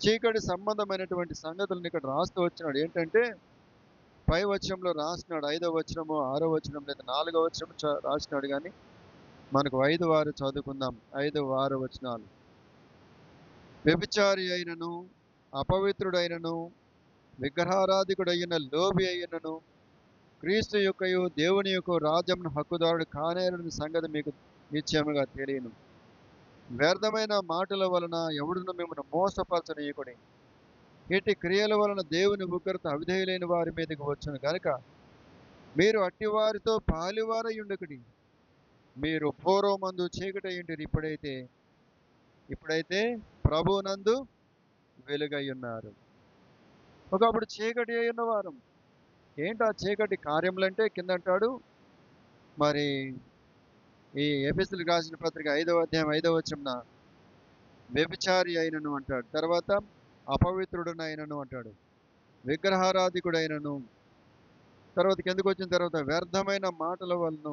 Speaker 1: చీకటి సంబంధమైనటువంటి సంగతులను ఇక్కడ రాస్తూ వచ్చినాడు. ఏంటంటే పై వచనంలో రాసినాడు, 5వ వచనము, 6వ వచనం లేదా 4వ వచనం రాసినాడు. కానీ మనకు 5, 6 చదువుకుందాం. 5, 6 వచనాలు. వ్యభిచారి అయినను అపవిత్రుడైనను విగ్రహారాధికుడైన లోబి అయినను క్రీస్తు యొక్కయు దేవుని యొక్క రాజ్యమును హక్కుదారుడు కానేరని సంగతి మీకు నిశ్చయముగా తెలియను. వ్యర్థమైన మాటల వలన ఎవడును మిమ్మల్ని మోసపరచనీయకుడి. ఇట్టి క్రియల వలన దేవుని ఉగ్రత అవిధేయులైన వారి మీదకి వచ్చును గనుక మీరు అట్టివారితో పాలివారయుండుకుడి. మీరు పూర్వమందు చీకటయ్యుండిరి, ఇప్పుడైతే ప్రభునందు వెలుగై ఉన్నారు. ఒకప్పుడు చీకటి అయి ఉన్నవారు. ఏంటి ఆ చీకటి కార్యములంటే కింద అంటాడు, మరి ఈ ఎఫెసీయులకు రాసిన పత్రిక 5వ అధ్యాయం 5వ వచనంన వ్యభిచారి అయినను అంటాడు. తర్వాత అపవిత్రుడునైనను అంటాడు, విగ్రహారాధికుడైనను. తర్వాత కిందకు వచ్చిన తర్వాత వ్యర్థమైన మాటల వలన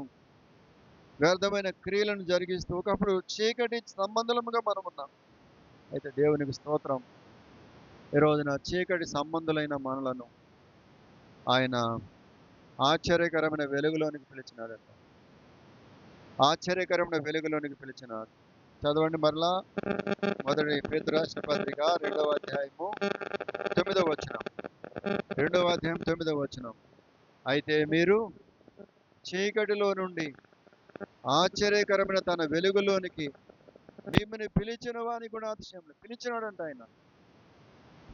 Speaker 1: వ్యర్థమైన క్రియలను జరిగిస్తూ ఒకప్పుడు చీకటి సంబంధముగా మనం ఉన్నాం. అయితే దేవునికి స్తోత్రం, ఈ రోజున చీకటి సంబంధులైన మనలను ఆయన ఆశ్చర్యకరమైన వెలుగులోనికి పిలిచినాడట. ఆశ్చర్యకరమైన వెలుగులోనికి పిలిచినాడు. చదవండి మరలా, మొదటి పేతురు రాసిన పత్రిక 2వ అధ్యాయము 9వ వచనం. 2వ అధ్యాయం 9వ వచనం. అయితే మీరు చీకటిలో నుండి ఆశ్చర్యకరమైన తన వెలుగులోనికి మిమ్మల్ని పిలిచిన వాని కూడా అతిశయంలో పిలిచినాడంట. ఆయన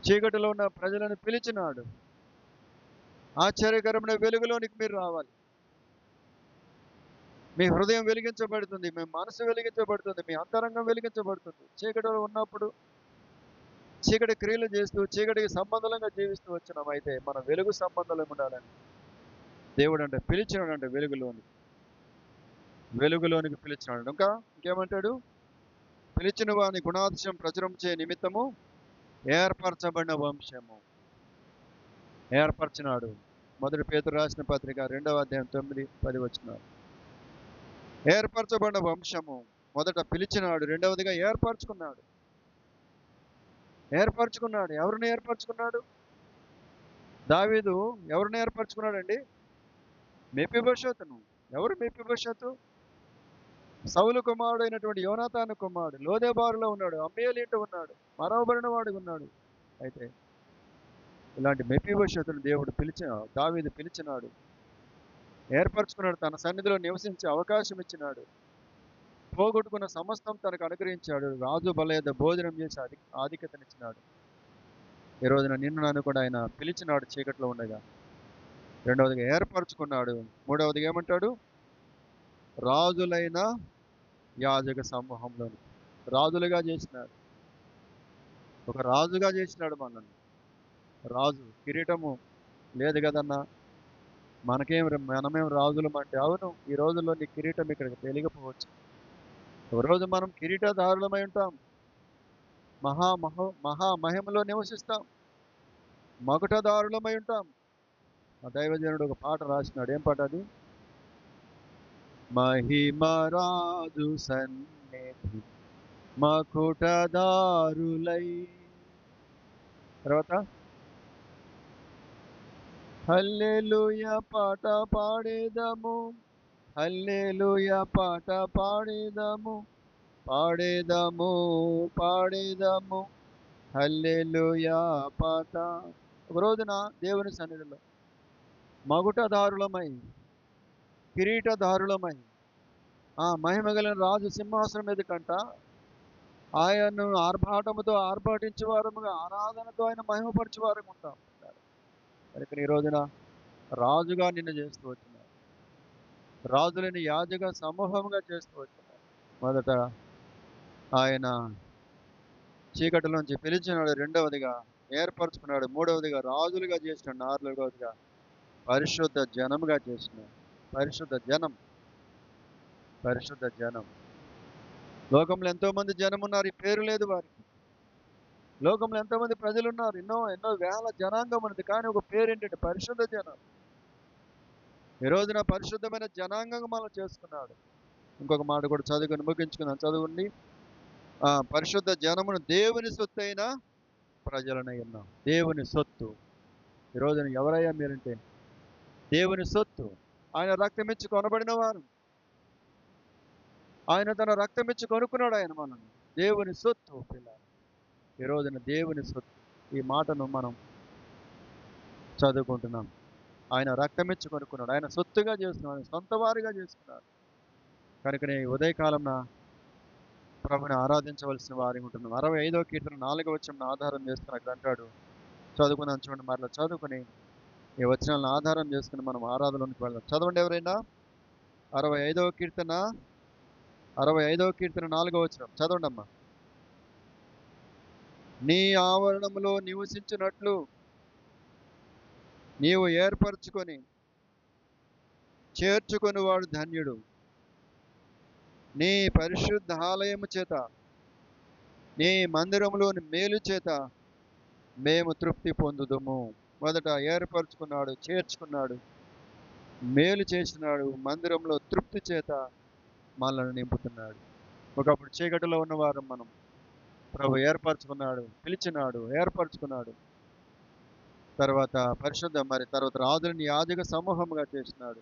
Speaker 1: చీకటిలో ఉన్న ప్రజలను పిలిచినాడు. ఆశ్చర్యకరమైన వెలుగులోనికి మీరు రావాలి. మీ హృదయం వెలిగించబడుతుంది, మీ మనసు వెలిగించబడుతుంది, మీ అంతరంగం వెలిగించబడుతుంది. చీకటిలో ఉన్నప్పుడు చీకటి క్రియలు చేస్తూ చీకటికి సంబంధంగా జీవిస్తూ వచ్చినాం. అయితే మన వెలుగు సంబంధంలో ఉండాలని దేవుడు అంటే పిలిచినాడంటే వెలుగులోనికి పిలిచినాడు. ఇంకేమంటాడు, పిలిచిన వాని గుణాతిశయం ప్రచురించే నిమిత్తము ఏర్పరచబడిన వంశము. ఏర్పరచినాడు. మొదటి పేతురు రాసిన పత్రిక 2వ అధ్యాయం 9-10 వచనాలు. ఏర్పరచబడిన వంశము. మొదట పిలిచినాడు, రెండవదిగా ఏర్పరచుకున్నాడు. ఎవరిని ఏర్పరచుకున్నాడు? దావీదు ఎవరిని ఏర్పరచుకున్నాడండి? మెఫీబోషెతును. ఎవరు మెఫీబోషెతు? సౌలు కుమారుడు అయినటువంటి యోనాతాను కుమారుడు. లోదెబారులో ఉన్నాడు, అమ్మేలు ఇంట ఉన్నాడు, మరవబడిన వాడిగా ఉన్నాడు. అయితే ఇలాంటి మెఫీబోషెతును దావీదు పిలిచినాడు, ఏర్పరచుకున్నాడు, తన సన్నిధిలో నివసించే అవకాశం ఇచ్చినాడు, పోగొట్టుకున్న సమస్తం తనకు అనుగ్రహించాడు, రాజు బలయద భోజనం చేసి ఆధిక్యతనిచ్చినాడు. ఈ రోజున నిన్ను నన్ను కూడా ఆయన పిలిచినాడు చీకట్లో ఉండగా. రెండవదిగా ఏర్పరచుకున్నాడు. మూడవదిగా ఏమంటాడు, రాజులైన యాజక సమూహంలోని రాజులుగా చేసినాడు. ఒక రాజుగా చేసినాడు మనల్ని. రాజు కిరీటము లేదు కదన్నా, మనమేం రాజులం అంటే, అవును, ఈ రోజుల్లో నీ కిరీటం ఇక్కడికి తెలియకపోవచ్చు. ఒకరోజు మనం కిరీటదారులమై ఉంటాం, మహామహిమలో నివసిస్తాం, మకుటదారులమై ఉంటాం. ఆ దైవజనుడు ఒక పాట రాసినాడు. ఏం పాట అది? మహిమరాజు సన్నిధి మకుటదారులై. తర్వాత హల్లెలూయా పాట పాడేదము, హల్లెలూయా పాట పాడేదము, పాడేదము పాడేదము హల్లెలూయా పాట. ఒక రోజున దేవుని సన్నిధిలో మగుటదారులమై, కిరీటదారులమై, ఆ మహిమగలిగిన రాజు సింహాసనం మీదకంట ఆయన్ను ఆర్భాటముతో ఆర్భాటించేవారముగా, ఆరాధనతో ఆయన మహిమపరిచేవారం ఉంటాం. కనుక ఈ రోజున రాజుగా నిన్ను చేస్తూ వచ్చినాడు, రాజులని యాజక సమూహంగా చేస్తూ వచ్చినాడు. మొదట ఆయన చీకటిలోంచి పిలిచినాడు, రెండవదిగా ఏర్పరచుకున్నాడు, మూడవదిగా రాజులుగా చేసినాడు, నాలుగవదిగా పరిశుద్ధ జనముగా చేసినాడు. పరిశుద్ధ జనం. లోకంలో ఎంతోమంది జనం ఉన్నారు, ఈ పేరు లేదు వారికి. లోకంలో ఎంతోమంది ప్రజలు ఉన్నారు, ఎన్నో వేల జనాంగం ఉన్నది, కానీ ఒక పేరు ఏంటంటే పరిశుద్ధ జనం. ఈ రోజున పరిశుద్ధమైన జనాంగంగా మనం చేసుకున్నాడు. ఇంకొక మాట కూడా చదువుకొని ముగించుకున్నాం. చదువుండి, పరిశుద్ధ జనమును దేవుని సొత్తు అయిన ప్రజలనై ఉన్నాం. దేవుని సొత్తు. ఈ రోజున ఎవరయ్యా మీరంటే దేవుని సొత్తు. ఆయన రక్తమిచ్చి కొనబడిన వారు. ఆయన తన రక్తమిచ్చి కొనుక్కున్నాడు ఆయన మనల్ని. దేవుని సొత్తు పిల్ల. ఈ రోజున దేవుని సొత్తు. ఈ మాటను మనం చదువుకుంటున్నాం. ఆయన రక్తమిచ్చి కొనుక్కున్నాడు, ఆయన సొత్తుగా చేసుకున్నాడు, సొంత వారిగా చేసుకున్నాడు. కనుకనే ఈ ఉదయకాలంన ప్రభుని ఆరాధించవలసిన వారిగా ఉంటున్నాం. 65వ కీర్తన 4వ వచనం ఆధారం చేసుకుని అక్కడ అంటాడు, చదువుకుందాం చూడండి. మరలా చదువుకుని ఈ వచనాలను ఆధారం చేసుకుని మనం ఆరాధనలోనికి వెళ్దాం. చదవండి ఎవరైనా. 65వ కీర్తన 4వ వచనం చదవండి అమ్మా. నీ ఆవరణములో నివసించినట్లు నీవు ఏర్పరచుకొని చేర్చుకొని వాడు ధన్యుడు. నీ పరిశుద్ధ ఆలయము చేత, నీ మందిరములోని మేలు చేత మేము తృప్తి పొందుదుము. మొదట ఏర్పరచుకున్నాడు, చేర్చుకున్నాడు, మేలు చేసినాడు, మందిరంలో తృప్తి చేత మనల్ని నింపుతున్నాడు. ఒకప్పుడు చీకటిలో ఉన్నవారు మనం, ప్రభు ఏర్పరచుకున్నాడు, పిలిచినాడు, ఏర్పరచుకున్నాడు. తర్వాత తర్వాత రాజుని యాజక సమూహంగా చేసినాడు,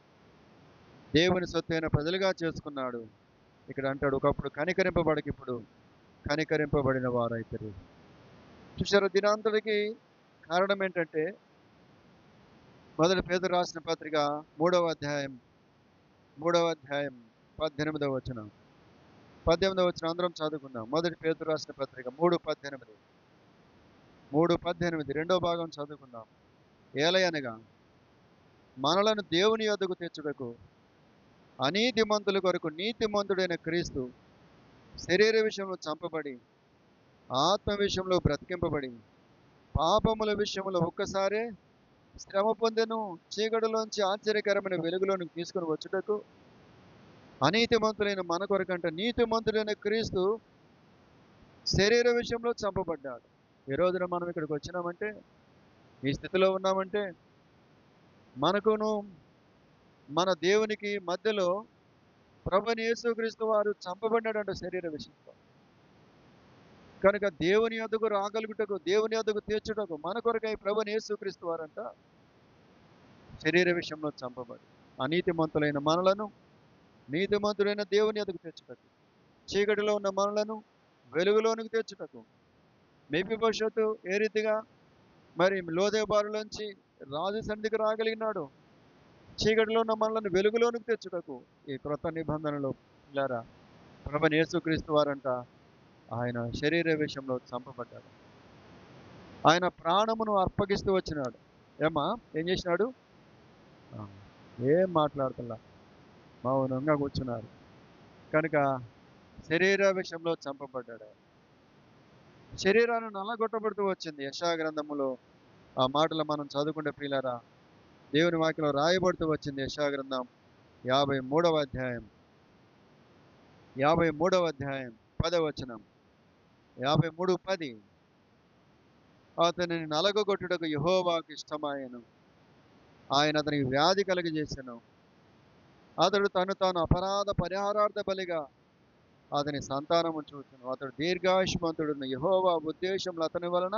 Speaker 1: దేవుని సొత్తైన ప్రజలుగా చేసుకున్నాడు. ఇక్కడ అంటాడు, ఒకప్పుడు కనికరింపబడక ఇప్పుడు కనికరింపబడిన వారైతారు. చూసారా, దినాంతటికి కారణం ఏంటంటే మొదటి పేతురు రాసిన పత్రిక 3వ అధ్యాయం 18వ వచనం అందరం చదువుకుందాం. మొదటి పేతురు రాసిన పత్రిక 3:18 రెండో భాగం చదువుకుందాం. ఏలయనగా మనలను దేవుని యొద్దకు తెచ్చుటకు అనీతిమంతుల కొరకు నీతిమంతుడైన క్రీస్తు శరీర విషయంలో చంపబడి ఆత్మ విషయంలో బ్రతికింపబడి పాపముల విషయంలో ఒక్కసారే శ్రమ పొందెను. చీకటిలోంచి ఆశ్చర్యకరమైన వెలుగులోనికి తీసుకుని వచ్చుటకు అనీతిమంతులైన మన కొరకంట నీతిమంతుడైన క్రీస్తు శరీర విషయంలో చంపబడ్డాడు. ఈ రోజున మనం ఇక్కడికి వచ్చినామంటే, ఈ స్థితిలో ఉన్నామంటే, మనకును మన దేవునికి మధ్యలో ప్రభుని యేసుక్రీస్తు వారు చంపబడ్డాడంట శరీర విషయంలో. కనుక దేవుని యొద్దకు రాగలుగుటకు, దేవుని యొద్దకు తీర్చుటకు మన కొరకై ప్రభుని యేసుక్రీస్తు వారంట శరీర విషయంలో చంపబడి అనీతిమంతులైన మనలను నీతిమంతుడైన దేవుని యొద్దకు తెచ్చుటకు, చీకటిలో ఉన్న మనలను వెలుగులోనికి తెచ్చుటకు. మెఫీబోషెతు ఏ రీతిగా మరి లోదేబారులోంచి రాజు సన్నిధికి రాగలిగినాడు, చీకటిలో ఉన్న మనలను వెలుగులోనికి తెచ్చుటకు ఈ క్రొత్త నిబంధనలో పిల్లారా ప్రభుని యేసుక్రీస్తు వారంట ఆయన శరీర విషయంలో చంపబడ్డాడు. ఆయన ప్రాణమును అర్పగిస్తూ వచ్చినాడు. ఏం చేసినాడు? ఏం మాట్లాడుతున్నా, మౌనంగా కూర్చున్నారు. కనుక శరీర విషయంలో చంపబడ్డాడు. శరీరాన్ని నల్లగొట్టబడుతూ వచ్చింది. యెషయా గ్రంథములో ఆ మాటలు మనం చదువుకుంటే ప్రియులారా, దేవుని వాక్యంలో రాయబడుతూ వచ్చింది. యెషయా గ్రంథం 53వ అధ్యాయం 10వ వచనం 53:10 అతనిని నలగొట్టుటకు యెహోవాకు ఇష్టమాయెను, ఆయన అతనికి వ్యాధి కలుగజేసెను. అతడు తాను అపరాధ పరిహారార్థ బలిగా అతని సంతానము చూచెను. అతడు దీర్ఘాయుష్మంతుడును, యెహోవా ఉద్దేశములు అతని వలన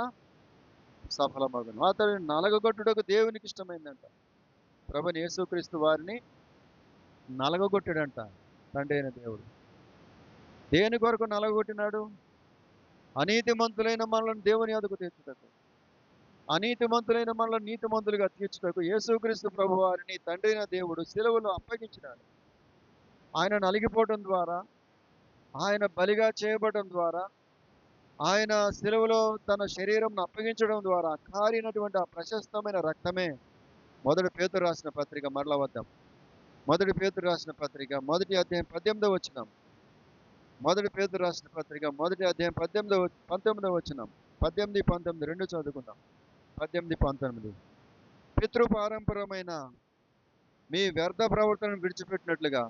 Speaker 1: సఫలమగును. అతడిని నలగొట్టుటకు దేవునికి ఇష్టమైందంట. ప్రభుని యేసుక్రీస్తు వారిని నలగొట్టాడంట తండ్రి అయిన దేవుడు. దేని కొరకు నలగొట్టినాడు? అనీతిమంతులైన మనలను దేవుని యొద్దకు తీర్చుటకు, అనీతిమంతులైన మనలను నీతిమంతులుగా తీర్చుటకు యేసుక్రీస్తు ప్రభు వారిని తండ్రి అయిన దేవుడు శిలువలో అప్పగించినాడు. ఆయన నలిగిపోవడం ద్వారా, ఆయన బలిగా చేయబడడం ద్వారా, ఆయన శిలువలో తన శరీరంను అప్పగించడం ద్వారా కారినటువంటి ఆ ప్రశస్తమైన రక్తమే మొదటి పేతురు రాసిన పత్రిక. మరలా వద్దాం. మొదటి పేతురు రాసిన పత్రిక 1వ అధ్యాయం 18వ వచనం. మొదటి పేతురు రాసిన పత్రిక 1వ అధ్యాయం 19వ వచనం. 18-19 రెండు చదువుకుందాం. 18-19 పితృపారంపరమైన మీ వ్యర్థ ప్రవర్తనను విడిచిపెట్టినట్లుగా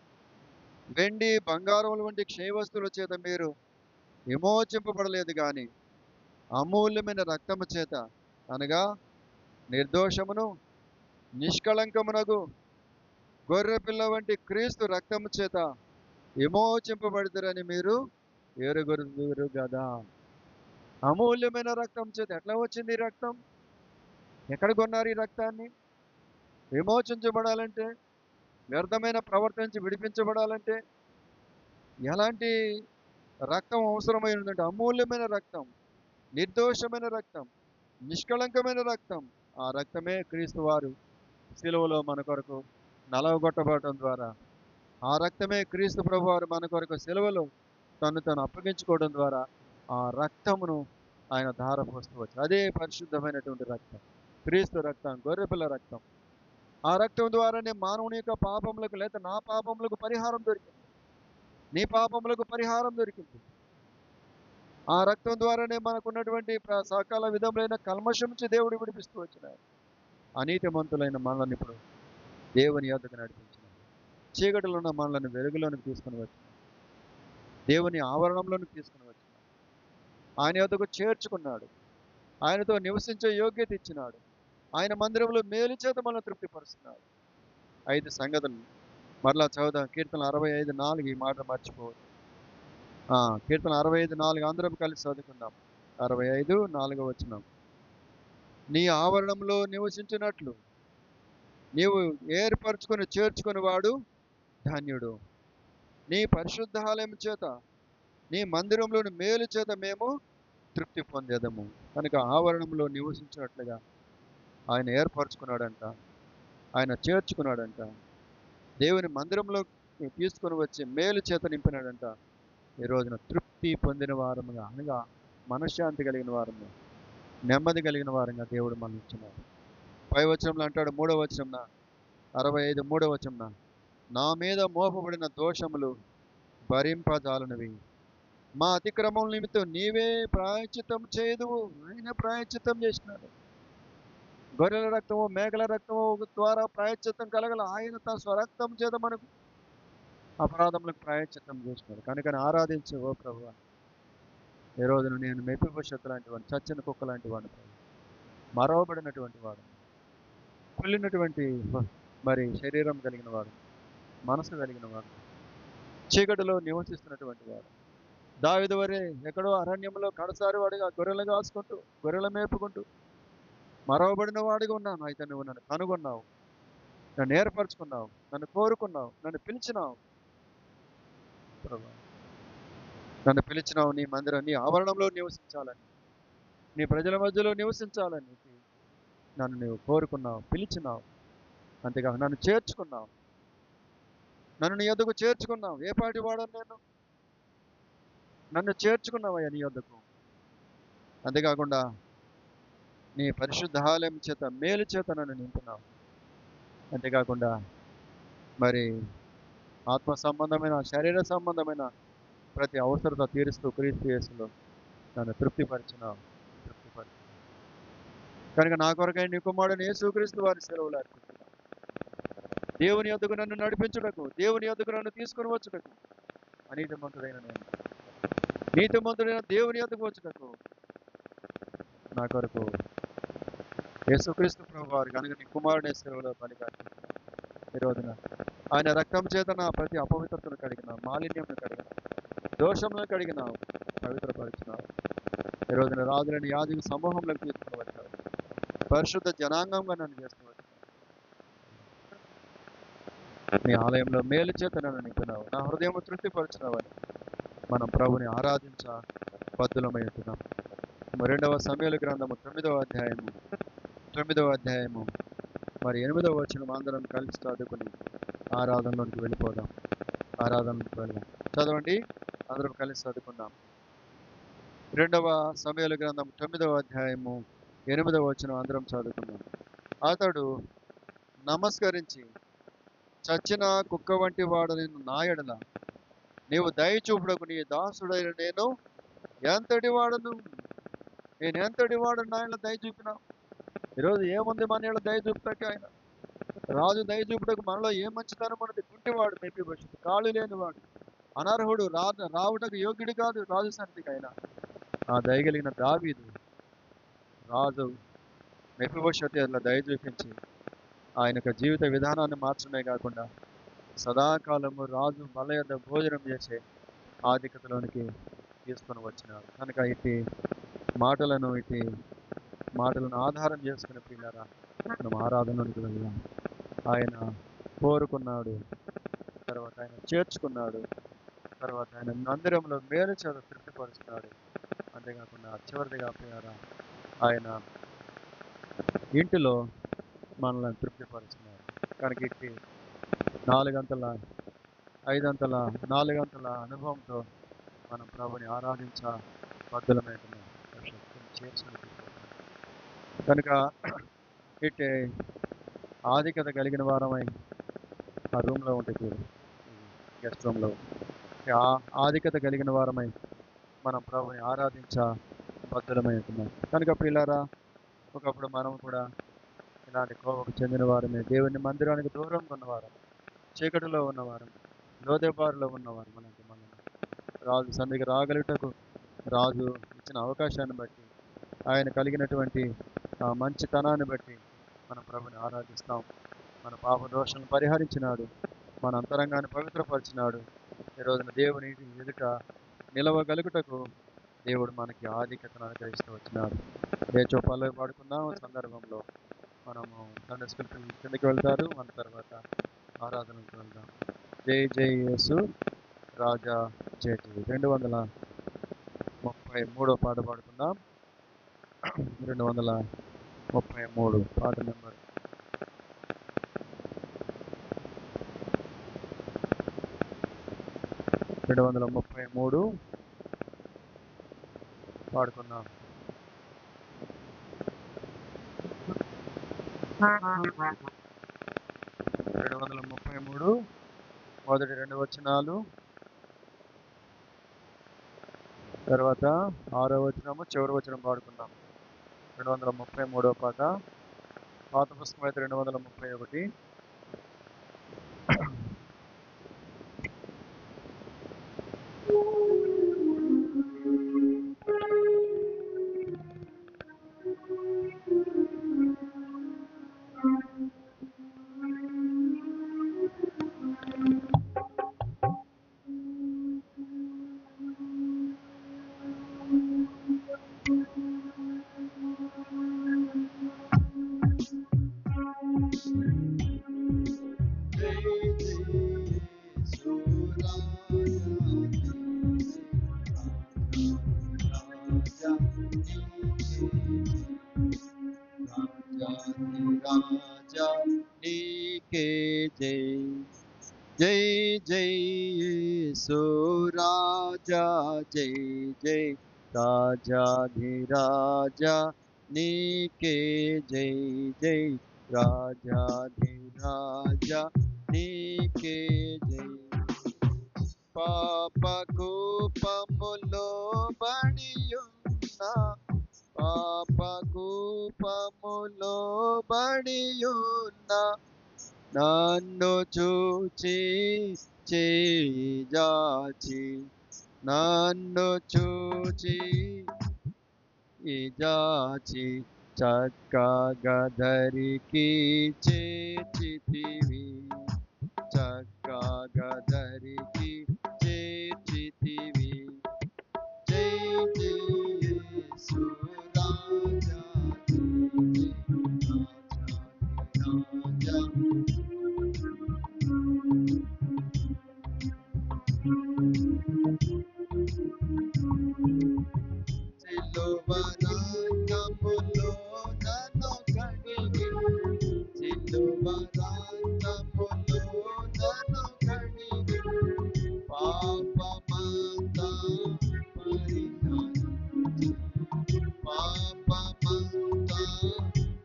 Speaker 1: వెండి బంగారముల వంటి క్షయవస్తువుల చేత మీరు విమోచింపబడలేదు కానీ అమూల్యమైన రక్తము చేత, అనగా నిర్దోషమును నిష్కళంకమునగు గొర్రెపిల్ల వంటి క్రీస్తు రక్తము చేత విమోచింపబడతారని మీరు ఎరుగురు కదా. అమూల్యమైన రక్తం చేత. ఎట్లా వచ్చింది ఈ రక్తం? ఎక్కడ కొన్నారు ఈ రక్తాన్ని? విమోచించబడాలంటే, వ్యర్థమైన ప్రవర్తన నుంచి విడిపించబడాలంటే ఎలాంటి రక్తం అవసరమైందంటే అమూల్యమైన రక్తం, నిర్దోషమైన రక్తం, నిష్కళంకమైన రక్తం. ఆ రక్తమే క్రీస్తు వారు శిలువలో మన కొరకు నలగొట్టబడటం ద్వారా, ఆ రక్తమే క్రీస్తు ప్రభు వారు మన కొరకు శిలువలో తను అప్పగించుకోవడం ద్వారా ఆ రక్తమును ఆయన ధారపోస్తూ వచ్చారు. అదే పరిశుద్ధమైనటువంటి రక్తం, క్రీస్తు రక్తం, గొర్రెపిల్ల రక్తం. ఆ రక్తం ద్వారానే మానవుని యొక్క పాపములకు, లేదా నా పాపములకు పరిహారం దొరికింది, నీ పాపములకు పరిహారం దొరికింది. ఆ రక్తం ద్వారానే మనకున్నటువంటి సకల విధములైన కల్మషం నుంచి దేవుడు విడిపిస్తూ వచ్చినాడు. అనీతిమంతులైన మనల్ని ఇప్పుడు దేవుని యొద్దకు నడిపించినాడు. చీకటిలో ఉన్న మనల్ని వెలుగులోనికి తీసుకుని వచ్చినాడు. దేవుని ఆవరణంలోనికి తీసుకుని వచ్చినాడు. ఆయన యొద్దకు చేర్చుకున్నాడు. ఆయనతో నివసించే యోగ్యత ఇచ్చినాడు. ఆయన మందిరంలో మేలు చేత మనల్ని తృప్తిపరుస్తున్నాడు. 5 సంగతులు మరలా చదువుదాం. కీర్తన 65:4 ఈ మాట మర్చిపోవద్దు. కీర్తన 65:4 అందరం కలిసి చదువుకుందాం. 65:4 నీ ఆవరణంలో నివసించినట్లు నీవు ఏర్పరచుకొని చేర్చుకుని వాడు ధన్యుడు. నీ పరిశుద్ధాలయం చేత, నీ మందిరంలోని మేలు చేత మేము తృప్తి పొందేదము. కనుక ఆవరణంలో నివసించినట్లుగా ఆయన ఏర్పరచుకున్నాడంట, ఆయన చేర్చుకున్నాడంట, దేవుని మందిరంలో తీసుకొని వచ్చి మేలు చేత నింపినాడంట. ఈ రోజున తృప్తి పొందిన వారముగా, అనగా మనశ్శాంతి కలిగిన వారముగా, నెమ్మది కలిగిన వారంగా దేవుడు మనం ఇచ్చినాడు. 5వ వచనంలో అంటాడు, 3వ వచనంన 65 వచనంన, నా మీద మోపబడిన దోషములు భరింపజాలనివి, మా అతిక్రమం నిమిత్తం నీవే ప్రాయశ్చిత్తం చేయదువు. ఆయన ప్రాయశ్చిత్తం చేసినాడు. గొర్రెల రక్తము, మేకల రక్తము ద్వారా ప్రాయశ్చిత్తం కలగల. ఆయన తన స్వరక్తం చేత మనకు అపరాధములకు ప్రాయశ్చిత్తం చేసినాడు. కనుక ఆరాధించే ఓ ప్రభువా, ఈ రోజున నేను మెప్పిభవిష్యత్తు లాంటి వాడిని, చచ్చిన కుక్క లాంటి వాడిని, మరవబడినటువంటి వాడు, కుళ్ళినటువంటి మరి శరీరం కలిగిన వాడు, మనసు కలిగిన వాడు, చీకటిలో నివసిస్తున్నటువంటి వాడు, దావీదు వలె ఎక్కడో అరణ్యంలో కడసారి వాడిగా గొర్రెలు కాసుకుంటూ, గొర్రెలు మేపుకుంటూ మరవబడిన వాడిగా ఉన్నాను. అయితే నువ్వు నన్ను కనుగొన్నావు, నన్ను ఏర్పరచుకున్నావు, నన్ను కోరుకున్నావు, నన్ను పిలిచినావు. నన్ను పిలిచినావు, నీ మందిరం, నీ ఆవరణంలో నివసించాలని, నీ ప్రజల మధ్యలో నివసించాలని నన్ను నీవు కోరుకున్నావు, పిలిచినావు. అంతేకాక నన్ను చేర్చుకున్నావు, నన్ను నీ యొద్దకు చేర్చుకున్నావు. ఏ పాటి వాడను నేను? నన్ను చేర్చుకున్నావయ్యా నీ యొద్దకు. అంతేకాకుండా నీ పరిశుద్ధ ఆలయం చేత, మేలు చేత నన్ను నింపున్నావు. అంతేకాకుండా మరి ఆత్మ సంబంధమైన, శరీర సంబంధమైన ప్రతి అవసరత తీరుస్తూ క్రీస్తు యేసులో నన్ను తృప్తిపరిచినావు. కనుక నా కొరకై నీ కుమారుని యేసుక్రీస్తు వారి సెలవులు అర్పిస్తున్నాను. దేవుని యొద్దకు నన్ను నడిపించుటకు, దేవుని యొద్దకు నన్ను తీసుకుని వచ్చుటకు, అనీతిమంతుడైన నేను నీతిమంతుడైన దేవుని యొద్దకు వచ్చుటకు నా కొరకు యేసుక్రీస్తు ప్రభు వారు కనుక నీ కుమారుని సెలవులో పలికారు. ఈ రోజున ఆయన రక్తం చేత నా ప్రతి అపవిత్రతను కడిగినావు, మాలిన్యంను కడిగినావు, దోషంలో కడిగినావు, పవిత్రపరిచినావు. ఈ రోజున రాజులని యాజక సమూహంలోకి తీసుకుని వచ్చావు, పరిశుద్ధ జనాంగంగా నన్ను చేస్తూ వచ్చావు. నీ ఆలయంలో మేలు చేత నన్ను నింపినావు, నా హృదయం తృప్తిపరిచినావని మనం ప్రభుని ఆరాధించ బద్ధులమవుతున్నాం. 2వ సమూయేలు గ్రంథము 9వ అధ్యాయము మరి 8వ వచనం అందరం కలిసి చదువుకుని ఆరాధనలోనికి వెళ్ళిపోదాం. ఆరాధనలోకి వెళ్దాం. చదవండి, అందరం కలిసి చదువుకుందాం. 2వ సమూయేలు గ్రంథం 9వ అధ్యాయము 8వ వచనం అందరం చదువుకుందాం. అతడు నమస్కరించి, చచ్చిన కుక్క వంటి వాడు నేను నా ఎడల నీవు దయ చూపుటకు నీ దాసుడైన నేను ఎంతటి వాడను, నేను ఎంతటి వాడు నా ఎడల దయ చూపినావు. ఈరోజు ఏముంది మన ఎడల దయ చూపుటకు? ఆయన రాజు దయ చూపుటకు మనలో ఏ మంచితనం ఉన్నది? కుంటివాడు, మెప్పిభవిష్యత్తు, కాళ్ళు లేనివాడు, అనర్హుడు, రావుటకు యోగ్యుడు కాదు రాజు సన్నిధికి. అయినా ఆ దయగలిగిన దావీదు రాజు మెప్పిభవిష్యత్తు ఎడల దయ చూపించి ఆయన యొక్క జీవిత విధానాన్ని మార్చడమే కాకుండా సదాకాలము రాజు బల్ల యొద్ద భోజనం చేసే ఆధిక్యతలోనికి తీసుకొని వచ్చినాడు. కనుక ఇటు మాటలను ఆధారం చేసుకుని పిల్లరా మనం ఆరాధనలోనికి వెళ్దాం. ఆయన కోరుకున్నాడు, తర్వాత ఆయన చేర్చుకున్నాడు, తర్వాత ఆయన మందిరంలో మేలు చేత తృప్తిపరుస్తున్నాడు. అంతేకాకుండా చివరిదిగా పిల్లరా ఆయన ఇంటిలో మనల్ని తృప్తిపరుస్తున్నారు. కనుక ఇట్టి 4 గంటల 4 గంటల అనుభవంతో మనం ప్రభుని ఆరాధించ బద్దులమైతున్నాం. కనుక ఇట్టి ఆధిక్యత కలిగిన వారమై ఆ రూమ్లో ఉంటుంది, గెస్ట్ రూమ్లో ఆధిక్యత కలిగిన వారమై మనం ప్రభుని ఆరాధించ బద్దులమై ఉంటున్నాం. కనుక పిల్లారా, ఒకప్పుడు మనం కూడా ఇలాంటి కోవకు చెందిన వారమే, దేవుని మందిరానికి దూరంగా ఉన్నవారం, చీకటిలో ఉన్నవారం, లోదేబారులో ఉన్నవారు. మనం రాజు సన్నిధికి రాగలుగుటకు రాజు ఇచ్చిన అవకాశాన్ని బట్టి, ఆయన కలిగినటువంటి ఆ మంచితనాన్ని బట్టి మనం ప్రభుని ఆరాధిస్తాం. మన పాప దోషాలను పరిహరించినాడు, మన అంతరంగాన్ని పవిత్రపరిచినాడు. ఈ రోజున దేవుని ఎదుట నిలవగలుగుటకు దేవుడు మనకి ఆధిక్యతను అనుగ్రహిస్తూ వచ్చినాడు. లేచో పల్లవి పాడుకుందాం. సందర్భంలో మనము సండే స్కూల్ కిందకి వెళ్తారు, మన తర్వాత ఆరాధనకు వెళ్దాం. జై జై యేసు రాజా జై జై. 233 పాట పాడుకుందాం. 233 పాట నెంబర్. పాడుకుందాం. 233 మొదటి 2 వచనాలు, తర్వాత 6వ వచనము, చివరి వచనం పాడుకుందాం. 233 పాట. పాత పుస్తకం అయితే 231. రాజా నీకే జై. జై జై యేసు రాజా జై జై. రాజాధిరాజా నీకే జై జై. రాజాధిరాజా నీకే జై. పాప కూపములో బడియున్నా, పాప కూపములో బడియున్నా, నన్ను చూచి చేజాచి, నన్ను చూచి జాచి, చక్కగదరికి చేర్చితివి, చక్కగదరికి చేర్చితివి. జై జై యేసు రాజా రాజా. సిలువరాగములో నన్ను కడిగి, సిలువరాగములో నన్ను కడిగి, పాపమంతా పరిహరించి, పాపమంతా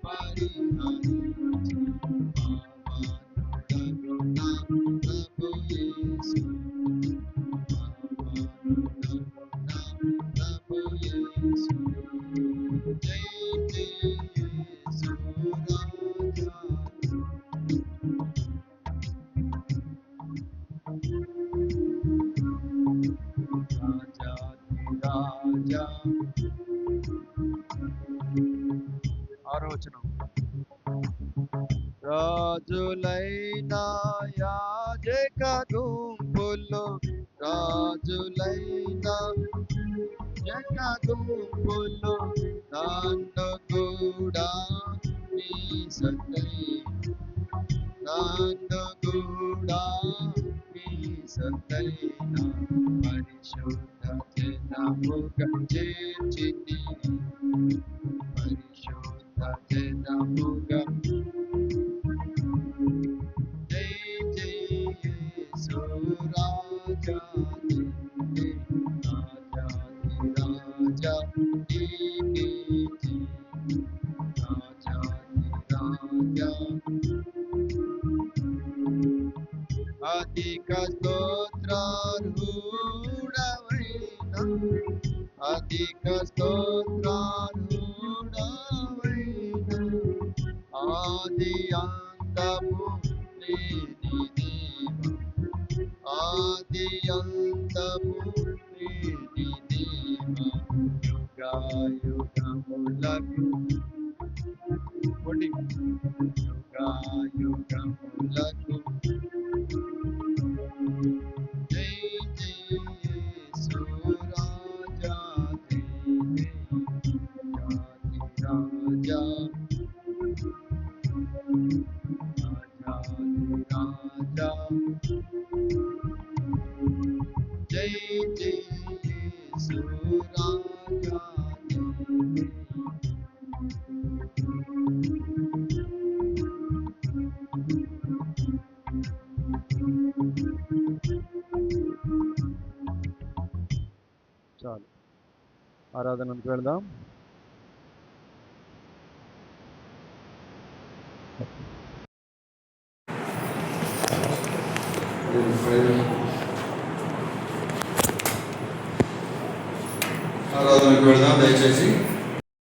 Speaker 1: పరిహరించి, పావనుడగున ప్రభు యేసు, పావనుడగున ప్రభు యేసు. జై జై యేసు రాజా. రాజాధిరాజా. 6వ వచనం. రాజులైన యాజక గుంపులు, రాజులైన యాజక గుంపులు, నన్ను కూడా నీ సతై, నన్ను కూడా నీ సతైన పరిశుద్ధ జనముగా చేర్చితివి, అధిక స్తోత్రార్హుడవైన అధిక స్తోత్రార్హుడవైన ఆది అంతము లేని దేవ ఆది అంతము లేని దేవ యుగాయుగములకు యుగాయుగములకు జై జై యేసు రాజా జై జై రాజా రాజా జై జై యేసు రాజా జై చాలు ఆరాధనకు వెళ్దాం.
Speaker 2: ఆరాధనకు వెళ్దాం దయచేసి.